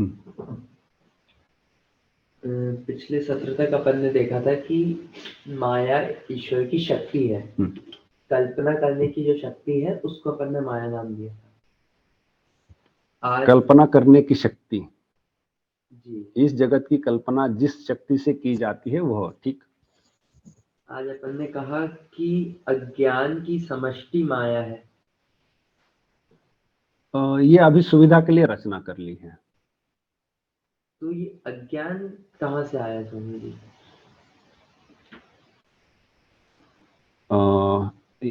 पिछले सत्र तक अपन ने देखा था कि माया ईश्वर की शक्ति है, कल्पना करने की जो शक्ति है उसको अपन ने माया नाम दिया था। आज कल्पना करने की शक्ति जी, इस जगत की कल्पना जिस शक्ति से की जाती है वह ठीक। आज अपन ने कहा कि अज्ञान की समष्टि माया है। ये अभी सुविधा के लिए रचना कर ली है। तो ये अज्ञान कहाँ से आया स्वामी जी?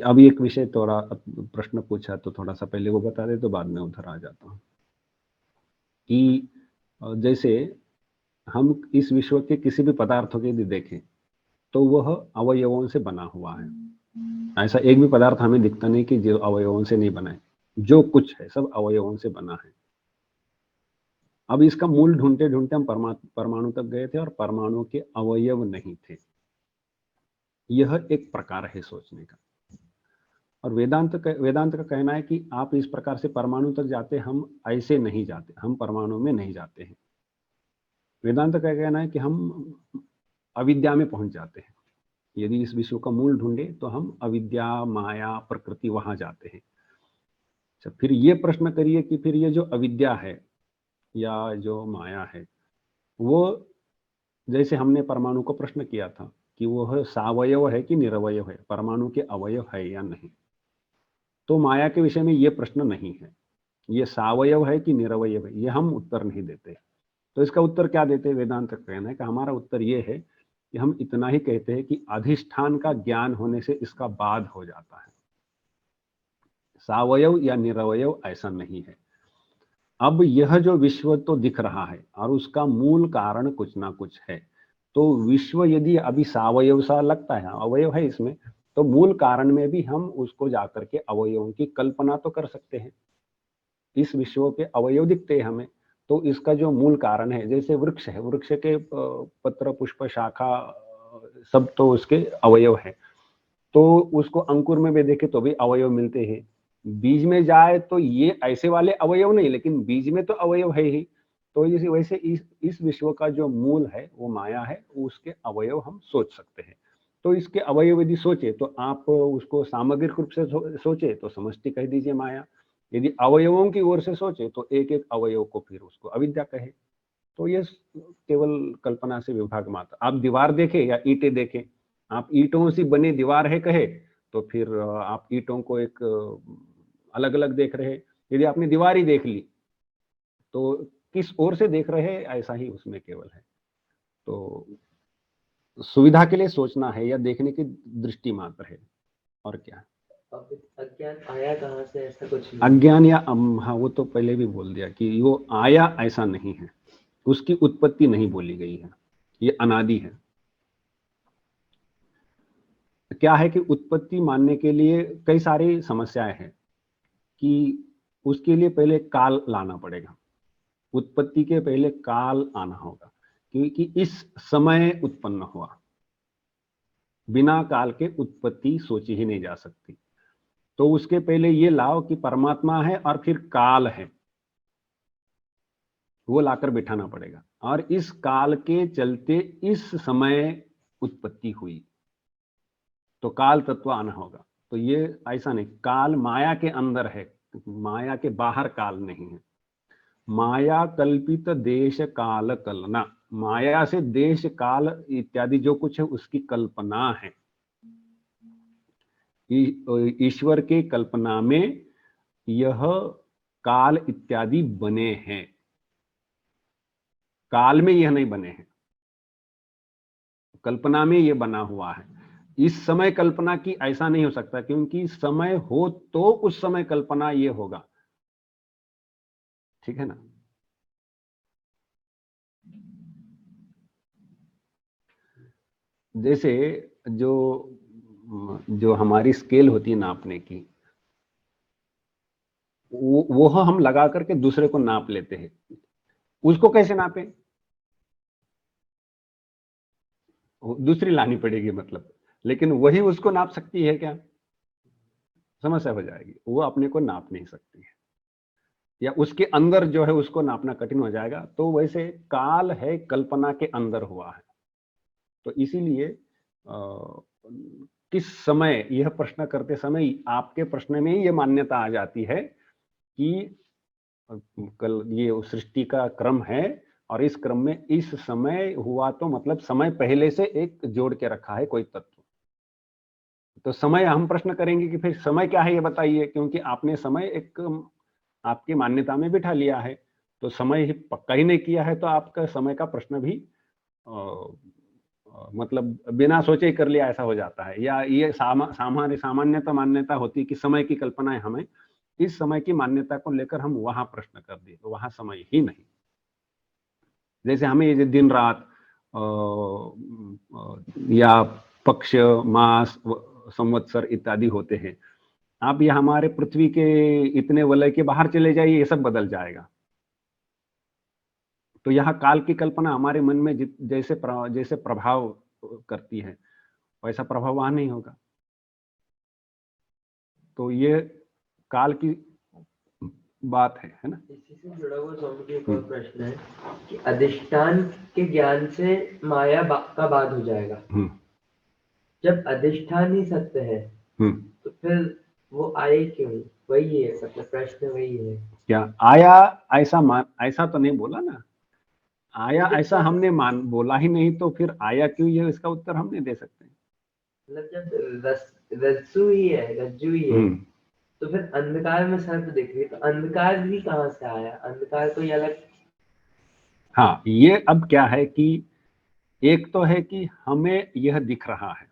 अभी एक विषय थोड़ा प्रश्न पूछा तो थोड़ा सा पहले वो बता दे तो बाद में उधर आ जाता हूँ कि जैसे हम इस विश्व के किसी भी पदार्थों के यदि देखें तो वह अवयवों से बना हुआ है। ऐसा एक भी पदार्थ हमें दिखता नहीं कि जो अवयवों से नहीं बना है। जो कुछ है सब अवयवों से बना है। अब इसका मूल ढूंढते ढूंढते हम परमाणु तक गए थे और परमाणु के अवयव नहीं थे। यह एक प्रकार है सोचने का। और वेदांत का कहना है कि आप इस प्रकार से परमाणु तक जाते, हम ऐसे नहीं जाते, हम परमाणु में नहीं जाते हैं। वेदांत का कहना है कि हम अविद्या में पहुंच जाते हैं। यदि इस विश्व का मूल ढूंढे तो हम अविद्या, माया, प्रकृति वहां जाते हैं। अच्छा, फिर ये प्रश्न करिए कि फिर ये जो अविद्या है या जो माया है, वो जैसे हमने परमाणु को प्रश्न किया था कि वो सावयव है कि निरवयव है, परमाणु के अवयव है या नहीं, तो माया के विषय में ये प्रश्न नहीं है, ये सावयव है कि निरवयव है, ये हम उत्तर नहीं देते। तो इसका उत्तर क्या देते हैं? वेदांत का कहना है कि हमारा उत्तर ये है कि हम इतना ही कहते हैं कि अधिष्ठान का ज्ञान होने से इसका बाध हो जाता है, सावयव या निरवयव ऐसा नहीं है। अब यह जो विश्व तो दिख रहा है और उसका मूल कारण कुछ ना कुछ है, तो विश्व यदि अभी सावयव सा लगता है, अवयव है इसमें, तो मूल कारण में भी हम उसको जाकर के अवयवों की कल्पना तो कर सकते हैं। इस विश्व के अवयव दिखते हैं हमें, तो इसका जो मूल कारण है, जैसे वृक्ष है, वृक्ष के पत्र, पुष्प, शाखा सब तो उसके अवयव है, तो उसको अंकुर में भी देखे तो भी अवयव मिलते हैं, बीज में जाए तो ये ऐसे वाले अवयव नहीं, लेकिन बीज में तो अवयव है ही। तो इसी वैसे इस विश्व का जो मूल है वो माया है, उसके अवयव हम सोच सकते हैं। तो इसके अवयव यदि सोचे तो आप उसको सामग्रिक रूप से सोचे तो समष्टि कह दीजिए माया, यदि अवयवों की ओर से सोचे तो एक एक अवयव को फिर उसको अविद्या कहे। तो ये केवल कल्पना से विभाग मात्र। आप दीवार देखें या ईंटें देखें, आप ईंटों से बनी दीवार है कहे तो फिर आप ईंटों को एक अलग अलग देख रहे हैं। यदि आपने दीवार ही देख ली तो किस ओर से देख रहे हैं ऐसा ही उसमें केवल है। तो सुविधा के लिए सोचना है या देखने की दृष्टि मात्र है, और क्या। अज्ञान आया कहाँ से, ऐसा कुछ नहीं। अज्ञान या हाँ, वो तो पहले भी बोल दिया कि वो आया ऐसा नहीं है, उसकी उत्पत्ति नहीं बोली गई है, ये अनादि है। क्या है कि उत्पत्ति मानने के लिए कई सारी समस्याएं हैं कि उसके लिए पहले काल लाना पड़ेगा, उत्पत्ति के पहले काल आना होगा, क्योंकि इस समय उत्पन्न हुआ, बिना काल के उत्पत्ति सोची ही नहीं जा सकती। तो उसके पहले ये लाओ कि परमात्मा है और फिर काल है, वो लाकर बिठाना पड़ेगा, और इस काल के चलते इस समय उत्पत्ति हुई, तो काल तत्व आना होगा। तो ये ऐसा नहीं, काल माया के अंदर है, माया के बाहर काल नहीं है। माया कल्पित देश काल कलना, माया से देश काल इत्यादि जो कुछ है उसकी कल्पना है। ईश्वर के कल्पना में यह काल इत्यादि बने हैं, काल में यह नहीं बने हैं, कल्पना में यह बना हुआ है। इस समय कल्पना की ऐसा नहीं हो सकता, क्योंकि समय हो तो उस समय कल्पना ये होगा, ठीक है ना। जैसे जो जो हमारी स्केल होती है नापने की, वो हम लगा करके दूसरे को नाप लेते हैं, उसको कैसे नापे, दूसरी लानी पड़ेगी मतलब, लेकिन वही उसको नाप सकती है क्या? समस्या हो जाएगी, वो अपने को नाप नहीं सकती है, या उसके अंदर जो है उसको नापना कठिन हो जाएगा। तो वैसे काल है कल्पना के अंदर हुआ है। तो इसीलिए किस समय, यह प्रश्न करते समय आपके प्रश्न में ये मान्यता आ जाती है कि कल ये सृष्टि का क्रम है और इस क्रम में इस समय हुआ, तो मतलब समय पहले से एक जोड़ के रखा है कोई तत्व। तो समय हम प्रश्न करेंगे कि फिर समय क्या है ये बताइए, क्योंकि आपने समय एक आपकी मान्यता में बिठा लिया है, तो समय ही पक्का ही नहीं किया है, तो आपका समय का प्रश्न भी मतलब बिना सोचे ही कर लिया ऐसा हो जाता है। या ये सामान्यता मान्यता होती है कि समय की कल्पना है हमें, इस समय की मान्यता को लेकर हम वहां प्रश्न कर दिए, तो वहां समय ही नहीं। जैसे हमें ये दिन रात या पक्ष, मास, संवत्सर इत्यादि होते हैं, आप ये हमारे पृथ्वी के इतने वलय के बाहर चले जाइए, ये सब बदल जाएगा। तो यहाँ काल की कल्पना हमारे मन में जैसे प्रभाव करती है, वैसा प्रभाव वहां नहीं होगा। तो ये काल की बात है ना। इसी से जुड़ा हुआ स्वामी जी एक और प्रश्न है कि अधिष्ठान के ज्ञान से माया का बाद हो जाएगा। जब अधिष्ठान ही सत्य है तो फिर वो आए क्यों? वही है, मतलब प्रश्न वही है। क्या आया ऐसा तो नहीं बोला ना, आया ऐसा हमने बोला ही नहीं, तो फिर आया क्यों, ये इसका उत्तर हम नहीं दे सकते। मतलब जब रज्जु ही है, रज्जु ही है, तो फिर अंधकार में सर्प दिख रही है, तो अंधकार भी कहाँ से आया? अंधकार कोई अलग। हाँ, ये अब क्या है कि एक तो है कि हमें यह दिख रहा है,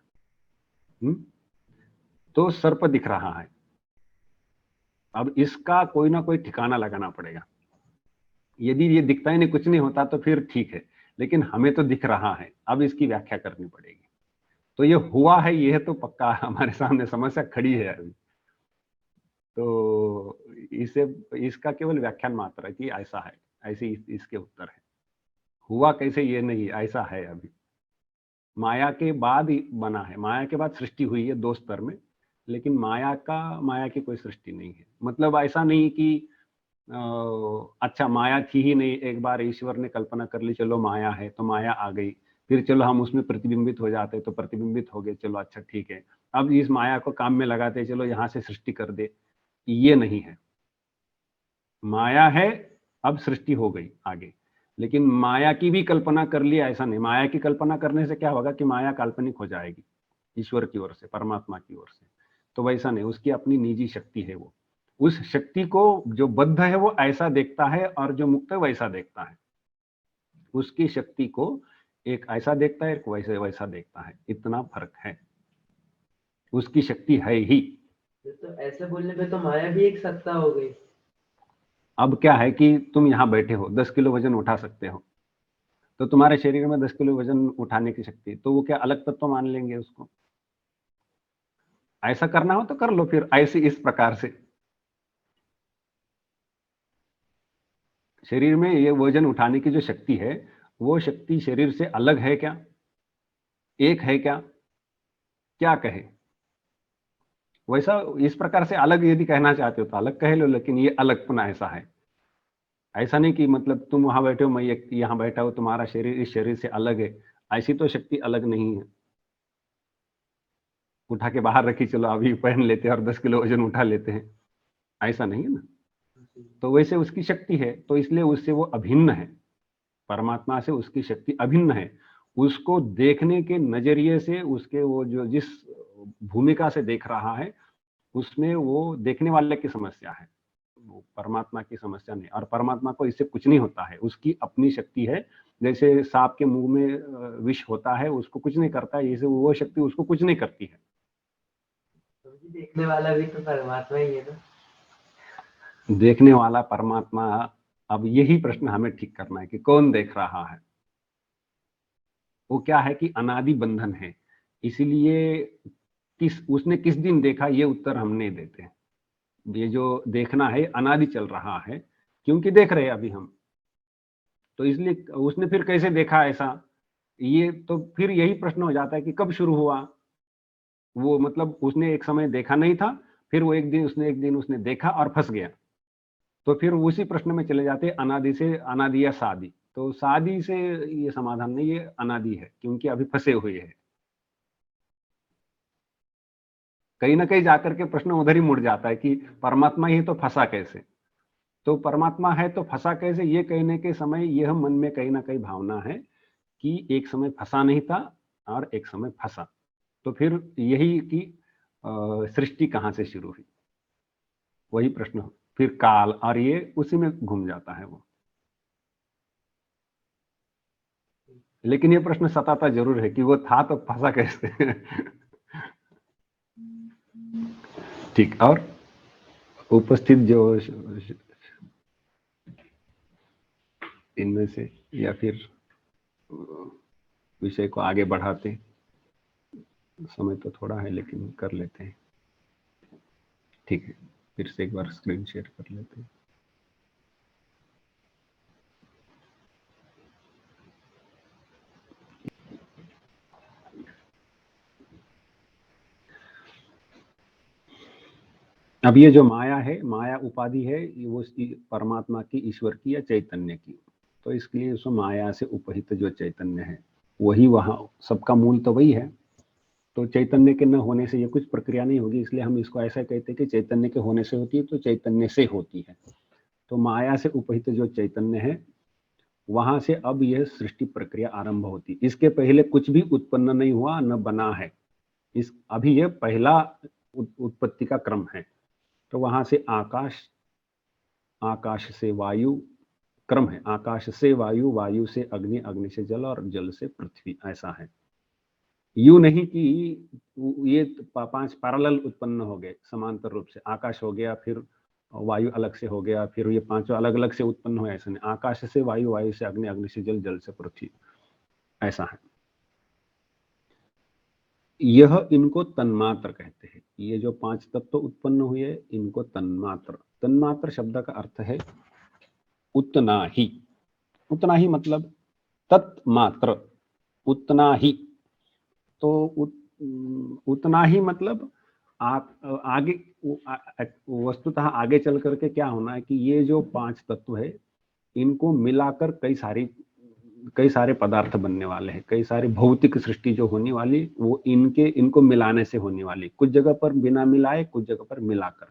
तो सर्प दिख रहा है। अब इसका कोई ना कोई ठिकाना लगाना पड़ेगा। यदि ये दिखता ही नहीं, कुछ नहीं होता, तो फिर ठीक है, लेकिन हमें तो दिख रहा है, अब इसकी व्याख्या करनी पड़ेगी। तो ये हुआ है, यह तो पक्का हमारे सामने समस्या खड़ी है अभी। तो इसे इसका केवल व्याख्यान मात्र है कि ऐसा है, ऐसे इसके उत्तर है। हुआ कैसे ये नहीं, ऐसा है। अभी माया के बाद ही बना है, माया के बाद सृष्टि हुई है 2 स्तर में, लेकिन माया की कोई सृष्टि नहीं है। मतलब ऐसा नहीं कि अच्छा माया थी ही नहीं, एक बार ईश्वर ने कल्पना कर ली, चलो माया है तो माया आ गई, फिर चलो हम उसमें प्रतिबिंबित हो जाते, तो प्रतिबिंबित हो गए, चलो अच्छा ठीक है, अब इस माया को काम में लगाते, चलो यहाँ से सृष्टि कर दे। ये नहीं है। माया है, अब सृष्टि हो गई आगे, लेकिन माया की भी कल्पना कर ली ऐसा नहीं। माया की कल्पना करने से क्या होगा कि माया काल्पनिक हो जाएगी ईश्वर की ओर से, परमात्मा की ओर से। तो वैसा नहीं, उसकी अपनी निजी शक्ति है। वो उस शक्ति को जो बद्ध है वो ऐसा देखता है, और जो मुक्त है वैसा देखता है। उसकी शक्ति को एक ऐसा देखता है, एक वैसे वैसा देखता है, इतना फर्क है। उसकी शक्ति है ही। तो ऐसे बोलने पे तो माया भी एक सत्ता हो गई। अब क्या है कि तुम यहाँ बैठे हो, 10 किलो वजन उठा सकते हो, तो तुम्हारे शरीर में 10 किलो वजन उठाने की शक्ति, तो वो क्या अलग तत्व मान लेंगे उसको? ऐसा करना हो तो कर लो फिर, ऐसे इस प्रकार से। शरीर में ये वजन उठाने की जो शक्ति है, वो शक्ति शरीर से अलग है क्या, एक है क्या? क्या कहे? वैसा इस प्रकार से अलग यदि कहना चाहते हो तो अलग कह लो, लेकिन ये अलगपना ऐसा है। ऐसा नहीं कि मतलब तुम वहां बैठे हो, मैं यहाँ बैठा हूं, तुम्हारा शरीर इस शरीर से अलग है, ऐसी तो शक्ति अलग नहीं है। उठा के बाहर रखी, चलो अभी पहन लेते हैं और 10 किलो वजन उठा लेते हैं, ऐसा नहीं है ना। तो वैसे उसकी शक्ति है, तो इसलिए उससे वो अभिन्न है। परमात्मा से उसकी शक्ति अभिन्न है। उसको देखने के नजरिए से, उसके वो जो जिस भूमिका से देख रहा है, उसमें वो देखने वाले की समस्या है, वो परमात्मा की समस्या नहीं। और परमात्मा को इससे कुछ नहीं होता है, उसकी अपनी शक्ति है। जैसे सांप के मुंह में विष होता है, उसको कुछ नहीं करता है, जैसे वो शक्ति उसको कुछ नहीं करती है। तो देखने वाला भी तो परमात्मा ही है ना। देखने वाला परमात्मा, अब यही प्रश्न हमें ठीक करना है कि कौन देख रहा है। वो क्या है कि अनादि बंधन है, इसीलिए उसने किस दिन देखा, ये उत्तर हम नहीं देते हैं। ये जो देखना है अनादि चल रहा है, क्योंकि देख रहे हैं अभी हम, तो इसलिए उसने फिर कैसे देखा ऐसा, ये तो फिर यही प्रश्न हो जाता है कि कब शुरू हुआ वो। मतलब उसने एक समय देखा नहीं था, फिर वो एक दिन उसने देखा और फंस गया। तो फिर उसी प्रश्न में चले जाते हैं, अनादि से अनादि या सादि। तो सादि से ये समाधान नहीं, ये अनादि है, क्योंकि अभी फंसे हुए हैं। कहीं ना कहीं जाकर के प्रश्न उधर ही मुड़ जाता है कि परमात्मा ही तो फंसा कैसे। तो परमात्मा है तो फंसा कैसे, ये कहने के समय यह मन में कहीं ना कहीं भावना है कि एक समय फंसा नहीं था और एक समय फंसा। तो फिर यही कि सृष्टि कहाँ से शुरू हुई, वही प्रश्न। फिर काल, और ये उसी में घूम जाता है वो। लेकिन ये प्रश्न सताता जरूर है कि वो था तो फंसा कैसे। ठीक। और उपस्थित जो इनमें से, या फिर विषय को आगे बढ़ाते, समय तो थोड़ा है लेकिन कर लेते हैं। ठीक है, फिर से एक बार स्क्रीन शेयर कर लेते हैं। अब ये जो माया है, माया उपाधि है, वो परमात्मा की, ईश्वर की या चैतन्य की, तो इसलिए उसमें माया से उपहित जो चैतन्य है वही वहाँ सबका मूल तो वही है। तो चैतन्य के न होने से ये कुछ प्रक्रिया नहीं होगी, इसलिए हम इसको ऐसा कहते हैं कि चैतन्य के होने से होती है, तो चैतन्य से होती है। तो माया से उपहित जो चैतन्य है वहां से अब यह सृष्टि प्रक्रिया आरंभ होती। इसके पहले कुछ भी उत्पन्न नहीं हुआ, न बना है। इस अभी यह पहला उत्पत्ति का क्रम है। तो वहां से आकाश, आकाश से वायु क्रम है, आकाश से वायु, वायु से अग्नि, अग्नि से जल और जल से पृथ्वी, ऐसा है। यूं नहीं कि ये 5 पैरेलल उत्पन्न हो गए समांतर रूप से, आकाश हो गया फिर वायु अलग से हो गया फिर ये 5 अलग अलग से उत्पन्न हुए, ऐसा नहीं। आकाश से वायु, वायु से अग्नि, अग्नि से जल, जल से पृथ्वी, ऐसा है। यह इनको तन्मात्र कहते हैं। ये जो 5 तत्व उत्पन्न हुए इनको तन्मात्र, तन्मात्र शब्द का अर्थ है उतना ही। उतना ही मतलब तत्मात्र, उतना ही। तो उतना ही मतलब आप आगे वस्तुतः आगे चल करके क्या होना है कि ये जो 5 तत्व है इनको मिलाकर कई सारे पदार्थ बनने वाले हैं, कई सारी भौतिक सृष्टि जो होने वाली वो इनको मिलाने से होने वाली, कुछ जगह पर बिना मिलाए, कुछ जगह पर मिलाकर।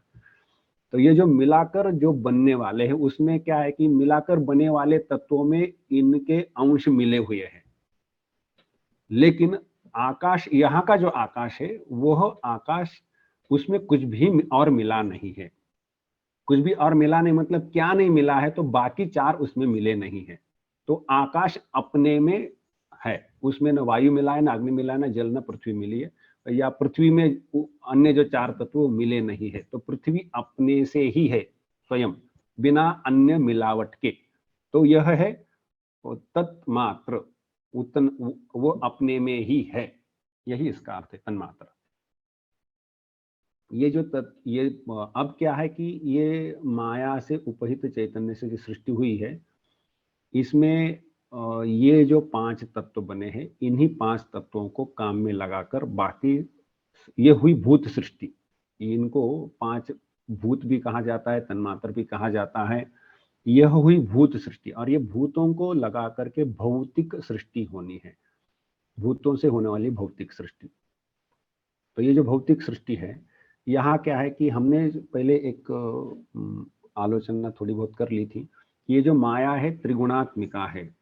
तो ये जो मिलाकर जो बनने वाले हैं उसमें क्या है कि मिलाकर बने वाले तत्वों में इनके अंश मिले हुए हैं, लेकिन आकाश, यहाँ का जो आकाश है वह आकाश, उसमें कुछ भी और मिला नहीं है। कुछ भी और मिला नहीं मतलब क्या नहीं मिला है, तो बाकी 4 उसमें मिले नहीं है। तो आकाश अपने में है, उसमें न वायु मिला है, न अग्नि मिला है, न जल, न पृथ्वी मिली है, या पृथ्वी में अन्य जो 4 तत्व मिले नहीं है। तो पृथ्वी अपने से ही है स्वयं, बिना अन्य मिलावट के। तो यह है तत्मात्र, वो अपने में ही है, यही इसका अर्थ है तन्मात्र। ये जो ये अब क्या है कि ये माया से उपहित चैतन्य से जो सृष्टि हुई है, इसमें ये जो 5 तत्व बने हैं, इन्हीं 5 तत्वों को काम में लगाकर बाकी ये हुई भूत सृष्टि। इनको 5 भूत भी कहा जाता है, तन्मात्र भी कहा जाता है। यह हुई भूत सृष्टि, और ये भूतों को लगा करके भौतिक सृष्टि होनी है, भूतों से होने वाली भौतिक सृष्टि। तो ये जो भौतिक सृष्टि है, यहाँ क्या है कि हमने पहले एक आलोचना थोड़ी बहुत कर ली थी। ये जो माया है त्रिगुणात्मिका है,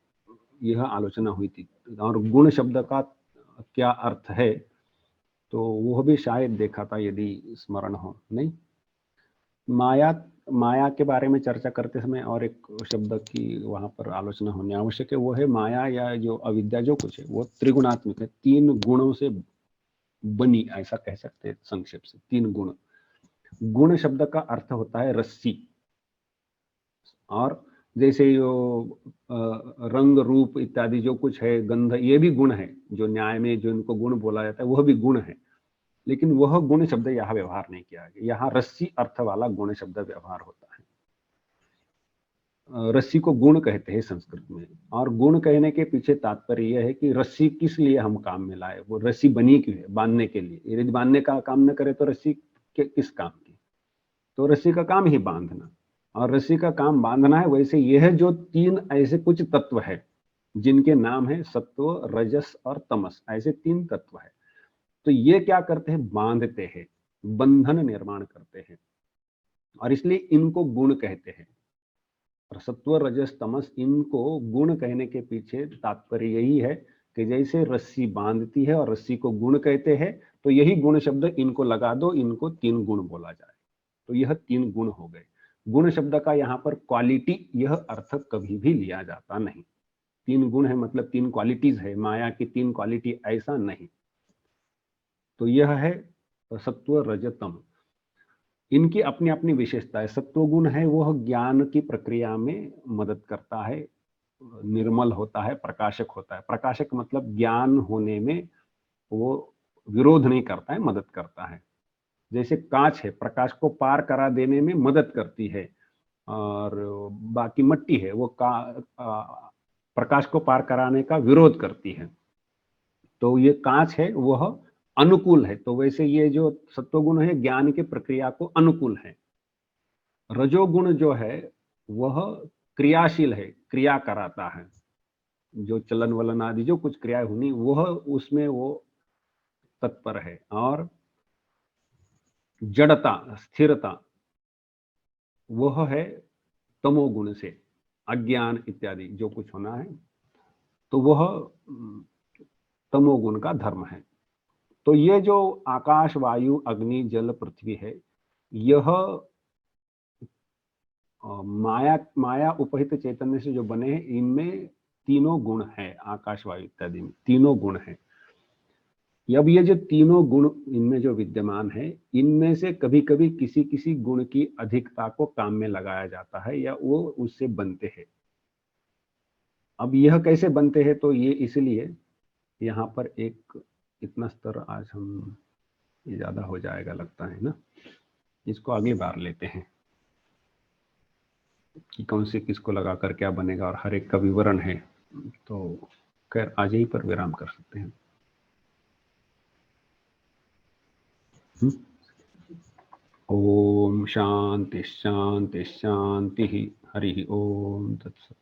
यह आलोचना हुई थी। और गुण शब्द का क्या अर्थ है, तो वह भी शायद देखा था, यदि स्मरण हो। नहीं, माया के बारे में चर्चा करते समय और एक शब्द की वहां पर आलोचना होनी आवश्यक है, वो है माया या जो अविद्या जो कुछ है वो त्रिगुणात्मक है, 3 गुणों से बनी, ऐसा कह सकते हैं संक्षेप से। 3 गुण। गुण शब्द का अर्थ होता है रस्सी, और जैसे यो रंग रूप इत्यादि जो कुछ है, गंध, ये भी गुण है। जो न्याय में जो इनको गुण बोला जाता है वह भी गुण है, लेकिन वह गुण शब्द यहाँ व्यवहार नहीं किया गया। यहाँ रस्सी अर्थ वाला गुण शब्द व्यवहार होता है। रस्सी को गुण कहते हैं संस्कृत में, और गुण कहने के पीछे तात्पर्य यह है कि रस्सी किस लिए हम काम में लाए, वो रस्सी बनी क्यों है, बांधने के लिए। यदि बांधने का काम न करे तो रस्सी किस काम की। तो रस्सी का काम ही बांधना, और रस्सी का काम बांधना है। वैसे यह जो 3 ऐसे कुछ तत्व है जिनके नाम है सत्व, रजस और तमस, ऐसे 3 तत्व है। तो ये क्या करते हैं, बांधते हैं, बंधन निर्माण करते हैं, और इसलिए इनको गुण कहते हैं। और सत्व, रजस, तमस, इनको गुण कहने के पीछे तात्पर्य यही है कि जैसे रस्सी बांधती है और रस्सी को गुण कहते हैं, तो यही गुण शब्द इनको लगा दो, इनको 3 गुण बोला जाए। तो यह 3 गुण हो गए। गुण शब्द का यहाँ पर क्वालिटी यह अर्थ कभी भी लिया जाता नहीं। 3 गुण है मतलब 3 क्वालिटीज है, माया की 3 क्वालिटी, ऐसा नहीं। तो यह है सत्व, रज, तम। इनकी अपनी अपनी विशेषता है। सत्वगुण है वह ज्ञान की प्रक्रिया में मदद करता है, निर्मल होता है, प्रकाशक होता है। प्रकाशक मतलब ज्ञान होने में वो विरोध नहीं करता है, मदद करता है। जैसे कांच है, प्रकाश को पार करा देने में मदद करती है, और बाकी मट्टी है वो प्रकाश को पार कराने का विरोध करती है। तो ये कांच है वह अनुकूल है। तो वैसे ये जो सत्वगुण है ज्ञान के प्रक्रिया को अनुकूल है। रजोगुण जो है वह क्रियाशील है, क्रिया कराता है, जो चलन वलन आदि जो कुछ क्रिया होनी वह उसमें वो तत्पर है। और जड़ता, स्थिरता, वह है तमोगुण से, अज्ञान इत्यादि जो कुछ होना है तो वह तमोगुण का धर्म है। तो ये जो आकाश, वायु, अग्नि, जल, पृथ्वी है, यह माया उपहित चैतन्य से जो बने हैं, इनमें तीनों गुण है। आकाश, वायु इत्यादि में तीनों गुण है। अब ये जो तीनों गुण इनमें जो विद्यमान है, इनमें से कभी कभी किसी किसी गुण की अधिकता को काम में लगाया जाता है या वो उससे बनते हैं। अब यह कैसे बनते हैं, तो ये इसलिए यहाँ पर एक इतना स्तर आज हम ये ज्यादा हो जाएगा लगता है ना, इसको अगली बार लेते हैं कि कौन से किसको लगाकर क्या बनेगा और हर एक का विवरण है। तो खैर आज यहीं पर विराम कर सकते हैं। ओम शांति शांति शांति। हरि ओम तत्सत।